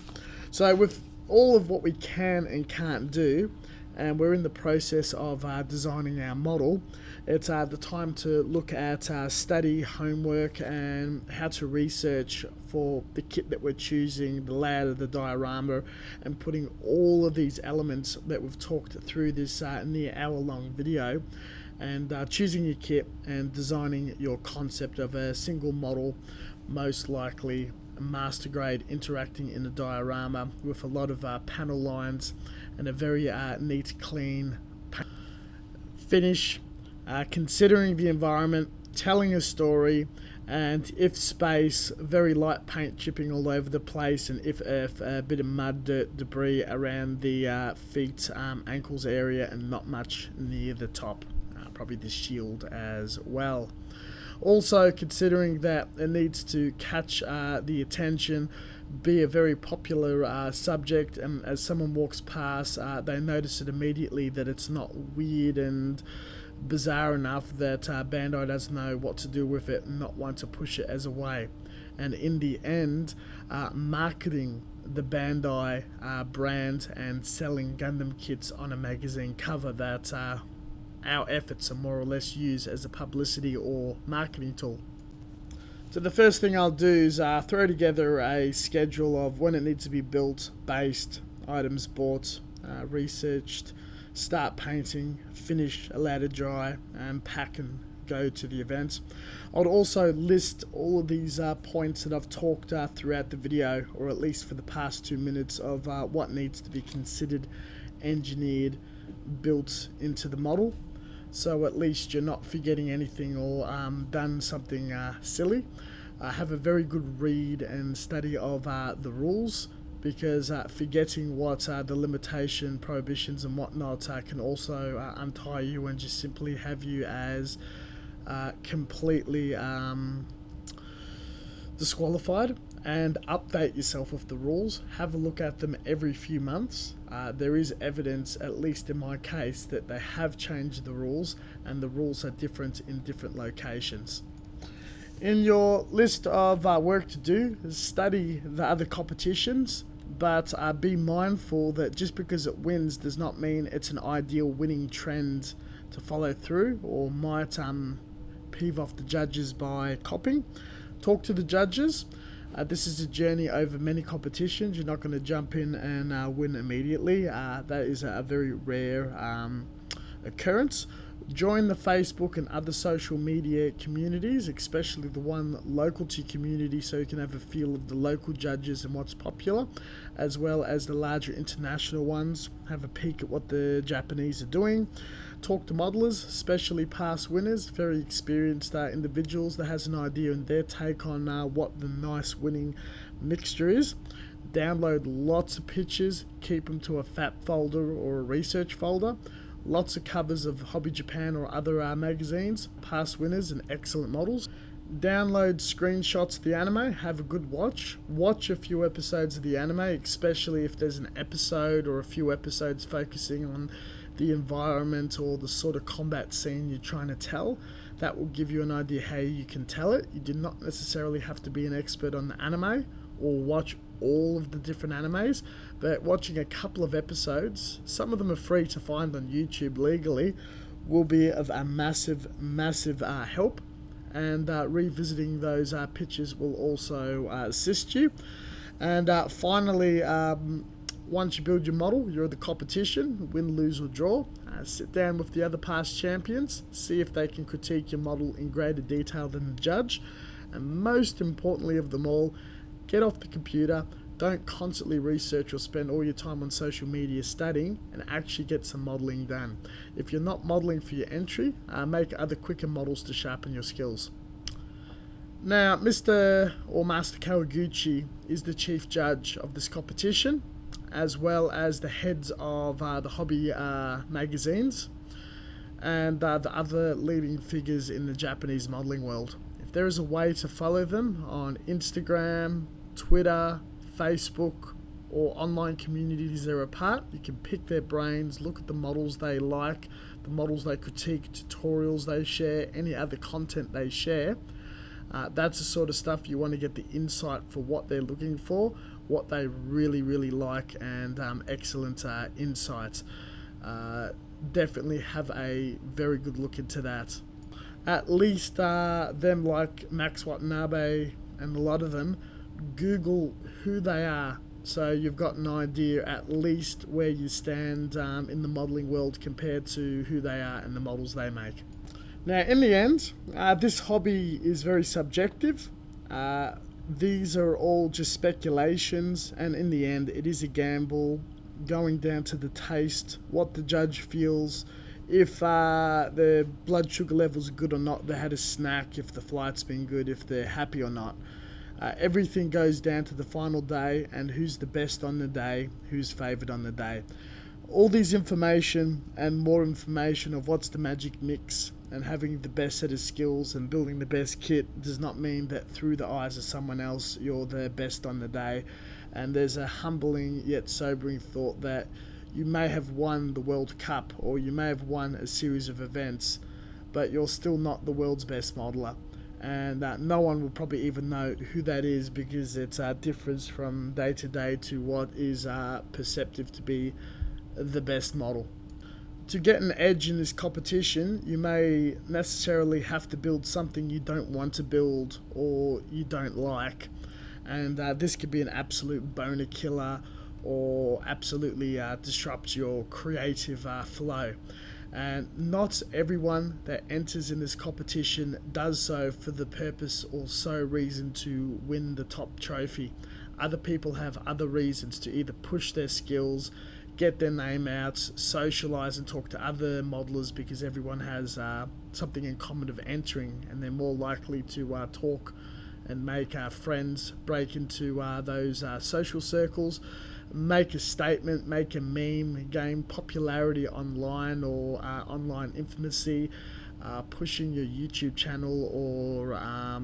So with all of what we can and can't do, and we're in the process of designing our model, it's the time to look at study, homework, and how to research for the kit that we're choosing, the layout of the diorama, and putting all of these elements that we've talked through this near hour-long video, and choosing your kit and designing your concept of a single model, most likely a master grade, interacting in a diorama with a lot of panel lines and a very neat, clean finish, considering the environment, telling a story, and if space, very light paint chipping all over the place, and if a bit of mud, dirt, debris around the feet, ankles area, and not much near the top, probably the shield as well. Also considering that it needs to catch the attention, be a very popular subject, and as someone walks past, they notice it immediately that it's not weird and bizarre enough that Bandai doesn't know what to do with it and not want to push it as a way. And in the end, marketing the Bandai brand and selling Gundam kits on a magazine cover, that our efforts are more or less used as a publicity or marketing tool. So the first thing I'll do is throw together a schedule of when it needs to be built, based, items bought, researched, start painting, finish, allow to dry, and pack and go to the event. I'll also list all of these points that I've talked throughout the video, or at least for the past 2 minutes, of what needs to be considered, engineered, built into the model. So at least you're not forgetting anything or done something silly. Have a very good read and study of the rules, because forgetting what the limitation, prohibitions and whatnot can also untie you and just simply have you as completely disqualified. And update yourself with the rules. Have a look at them every few months. There is evidence, at least in my case, that they have changed the rules, and the rules are different in different locations. In your list of work to do, study the other competitions, but be mindful that just because it wins does not mean it's an ideal winning trend to follow through, or might peeve off the judges by copying. Talk to the judges. This is a journey over many competitions. You're not going to jump in and win immediately. That is a very rare occurrence. Join the Facebook and other social media communities, especially the one local to your community, so you can have a feel of the local judges and what's popular, as well as the larger international ones. Have a peek at what the Japanese are doing. Talk to modelers, especially past winners, very experienced individuals that has an idea and their take on what the nice winning mixture is. Download lots of pictures, keep them to a FAP folder or a research folder. Lots of covers of Hobby Japan or other magazines, past winners and excellent models. Download screenshots of the anime, have a good watch. Watch a few episodes of the anime, especially if there's an episode or a few episodes focusing on the environment or the sort of combat scene you're trying to tell. That will give you an idea how you can tell it. You do not necessarily have to be an expert on the anime or watch all of the different animes, but watching a couple of episodes, some of them are free to find on YouTube legally, will be of a massive help. And revisiting those pictures will also assist you. And finally, once you build your model, you're at the competition, win, lose or draw. Sit down with the other past champions, see if they can critique your model in greater detail than the judge. And most importantly of them all, get off the computer. Don't constantly research or spend all your time on social media studying, and actually get some modelling done. If you're not modelling for your entry, make other quicker models to sharpen your skills. Now, Mr. or Master Kawaguchi is the chief judge of this competition, as well as the heads of the hobby magazines and the other leading figures in the Japanese modelling world. If there is a way to follow them on Instagram, Twitter, Facebook or online communities they're a part, you can pick their brains, look at the models they like, the models they critique, tutorials they share, any other content they share. That's the sort of stuff you want to get the insight for what they're looking for, what they really like, and excellent insights. Definitely have a very good look into that. At least them like Max Watanabe and a lot of them, Google who they are, so you've got an idea at least where you stand in the modelling world compared to who they are and the models they make. Now in the end, this hobby is very subjective. These are all just speculations, and in the end it is a gamble, going down to the taste, what the judge feels, if the blood sugar levels are good or not, they had a snack, if the flight's been good, if they're happy or not. Everything goes down to the final day and who's the best on the day, who's favoured on the day. All these information and more information of what's the magic mix and having the best set of skills and building the best kit does not mean that through the eyes of someone else you're the best on the day. And there's a humbling yet sobering thought that you may have won the World Cup or you may have won a series of events, but you're still not the world's best modeler. And no one will probably even know who that is, because it's differs from day to day to what is perceptive to be the best model. To get an edge in this competition, you may necessarily have to build something you don't want to build or you don't like, and this could be an absolute boner killer or absolutely disrupt your creative flow. And not everyone that enters in this competition does so for the purpose or so reason to win the top trophy. Other people have other reasons to either push their skills, get their name out, socialize and talk to other modelers, because everyone has something in common of entering and they're more likely to talk and make friends, break into those social circles, make a statement, make a meme, gain popularity online or online intimacy, pushing your YouTube channel or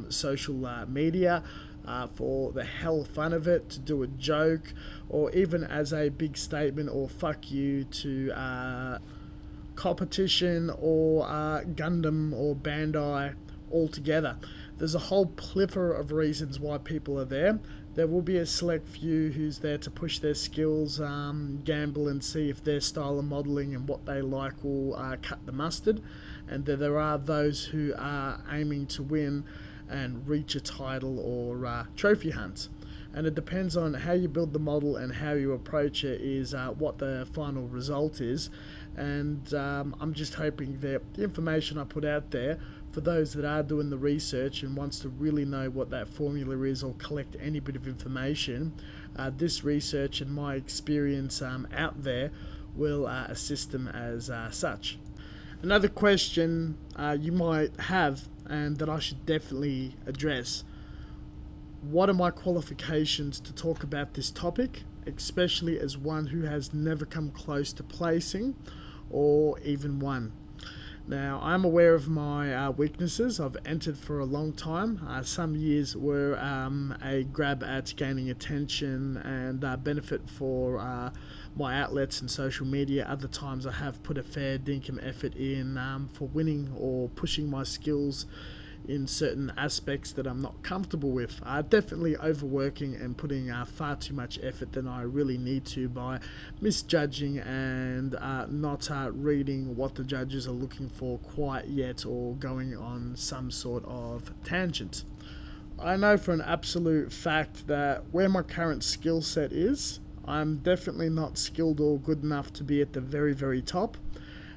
social media for the hell fun of it, to do a joke, or even as a big statement or fuck you to competition or Gundam or Bandai altogether. There's a whole plethora of reasons why people are there. There will be a select few who's there to push their skills, gamble and see if their style of modelling and what they like will cut the mustard. And there are those who are aiming to win and reach a title or trophy hunt. And it depends on how you build the model and how you approach it is what the final result is. And I'm just hoping that the information I put out there, for those that are doing the research and wants to really know what that formula is or collect any bit of information, this research and my experience out there will assist them as such. Another question you might have, and that I should definitely address: what are my qualifications to talk about this topic, especially as one who has never come close to placing or even won? Now, I'm aware of my weaknesses. I've entered for a long time. Some years were a grab at gaining attention and benefit for my outlets and social media. Other times I have put a fair dinkum effort in for winning or pushing my skills in certain aspects that I'm not comfortable with. Definitely overworking and putting far too much effort than I really need to by misjudging and not reading what the judges are looking for quite yet, or going on some sort of tangent. I know for an absolute fact that where my current skill set is, I'm definitely not skilled or good enough to be at the very, very top.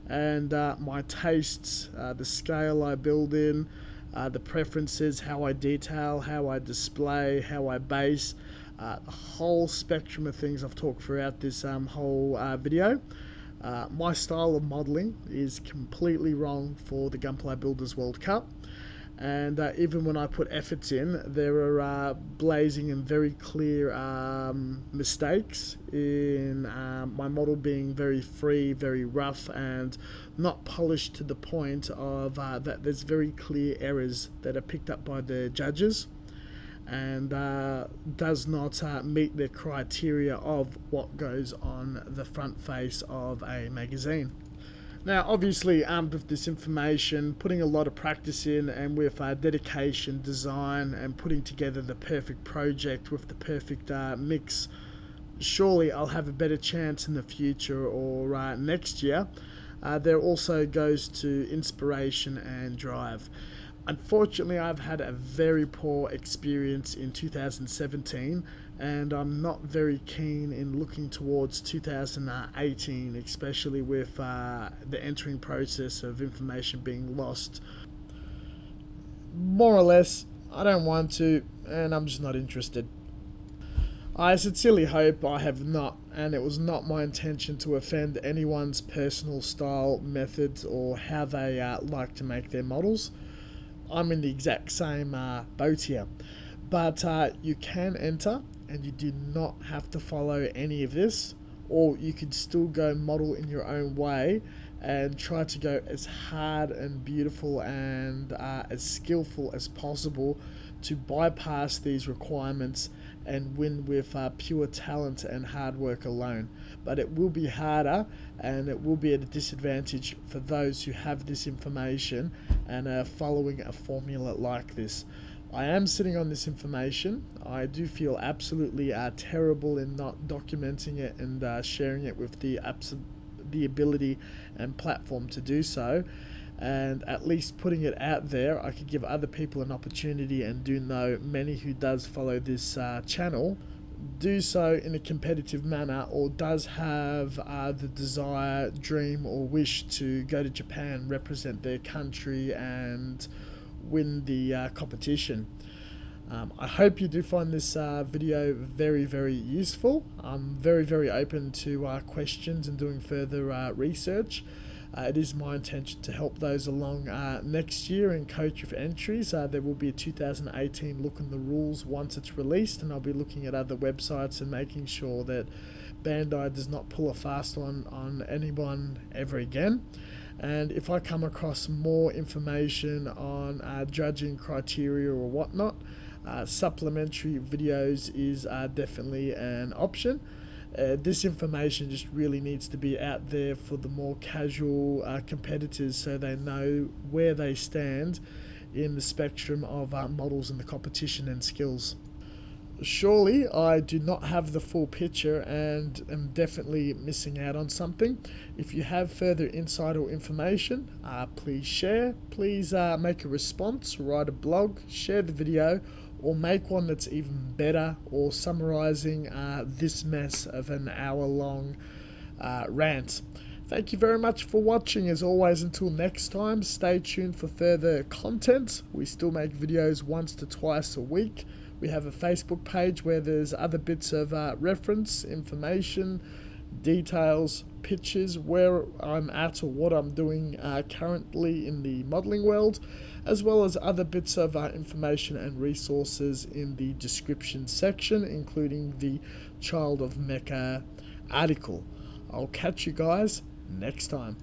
And my tastes, the scale I build in, the preferences, how I detail, how I display, how I base, the whole spectrum of things I've talked throughout this whole video. My style of modelling is completely wrong for the Gunpla Builders World Cup. And even when I put efforts in, there are blazing and very clear mistakes in my model being very free, very rough, and not polished to the point of that there's very clear errors that are picked up by the judges, and does not meet the criteria of what goes on the front face of a magazine. Now, obviously, armed with this information, putting a lot of practice in, and with dedication, design, and putting together the perfect project with the perfect mix, surely I'll have a better chance in the future or next year. There also goes to inspiration and drive. Unfortunately, I've had a very poor experience in 2017, and I'm not very keen in looking towards 2018, especially with the entering process of information being lost. More or less, I don't want to, and I'm just not interested. I sincerely hope I have not, and it was not my intention to offend anyone's personal style, methods, or how they like to make their models. I'm in the exact same boat here. But you can enter, and you do not have to follow any of this, or you could still go model in your own way and try to go as hard and beautiful and as skillful as possible to bypass these requirements and win with pure talent and hard work alone. But it will be harder, and it will be at a disadvantage for those who have this information and are following a formula like this. I am sitting on this information. I do feel absolutely terrible in not documenting it and sharing it with the ability and platform to do so. And at least putting it out there, I could give other people an opportunity, and do know many who does follow this channel do so in a competitive manner, or does have the desire, dream, or wish to go to Japan, represent their country, and win the competition. I hope you do find this video very, very useful. I'm very, very open to questions and doing further research. It is my intention to help those along next year and coach with entries. There will be a 2018 look in the rules once it's released, and I'll be looking at other websites and making sure that Bandai does not pull a fast one on anyone ever again. And if I come across more information on judging criteria or whatnot, supplementary videos is definitely an option. This information just really needs to be out there for the more casual competitors, so they know where they stand in the spectrum of models in the competition and skills. Surely I do not have the full picture and am definitely missing out on something. If you have further insight or information, please share. Please make a response, write a blog, share the video, or make one that's even better, or summarizing this mess of an hour-long rant. Thank you very much for watching. As always, until next time, stay tuned for further content. We still make videos once to twice a week. We have a Facebook page where there's other bits of reference, information, details, pictures, where I'm at or what I'm doing currently in the modeling world, as well as other bits of information and resources in the description section, including the Child of Mecha article. I'll catch you guys next time.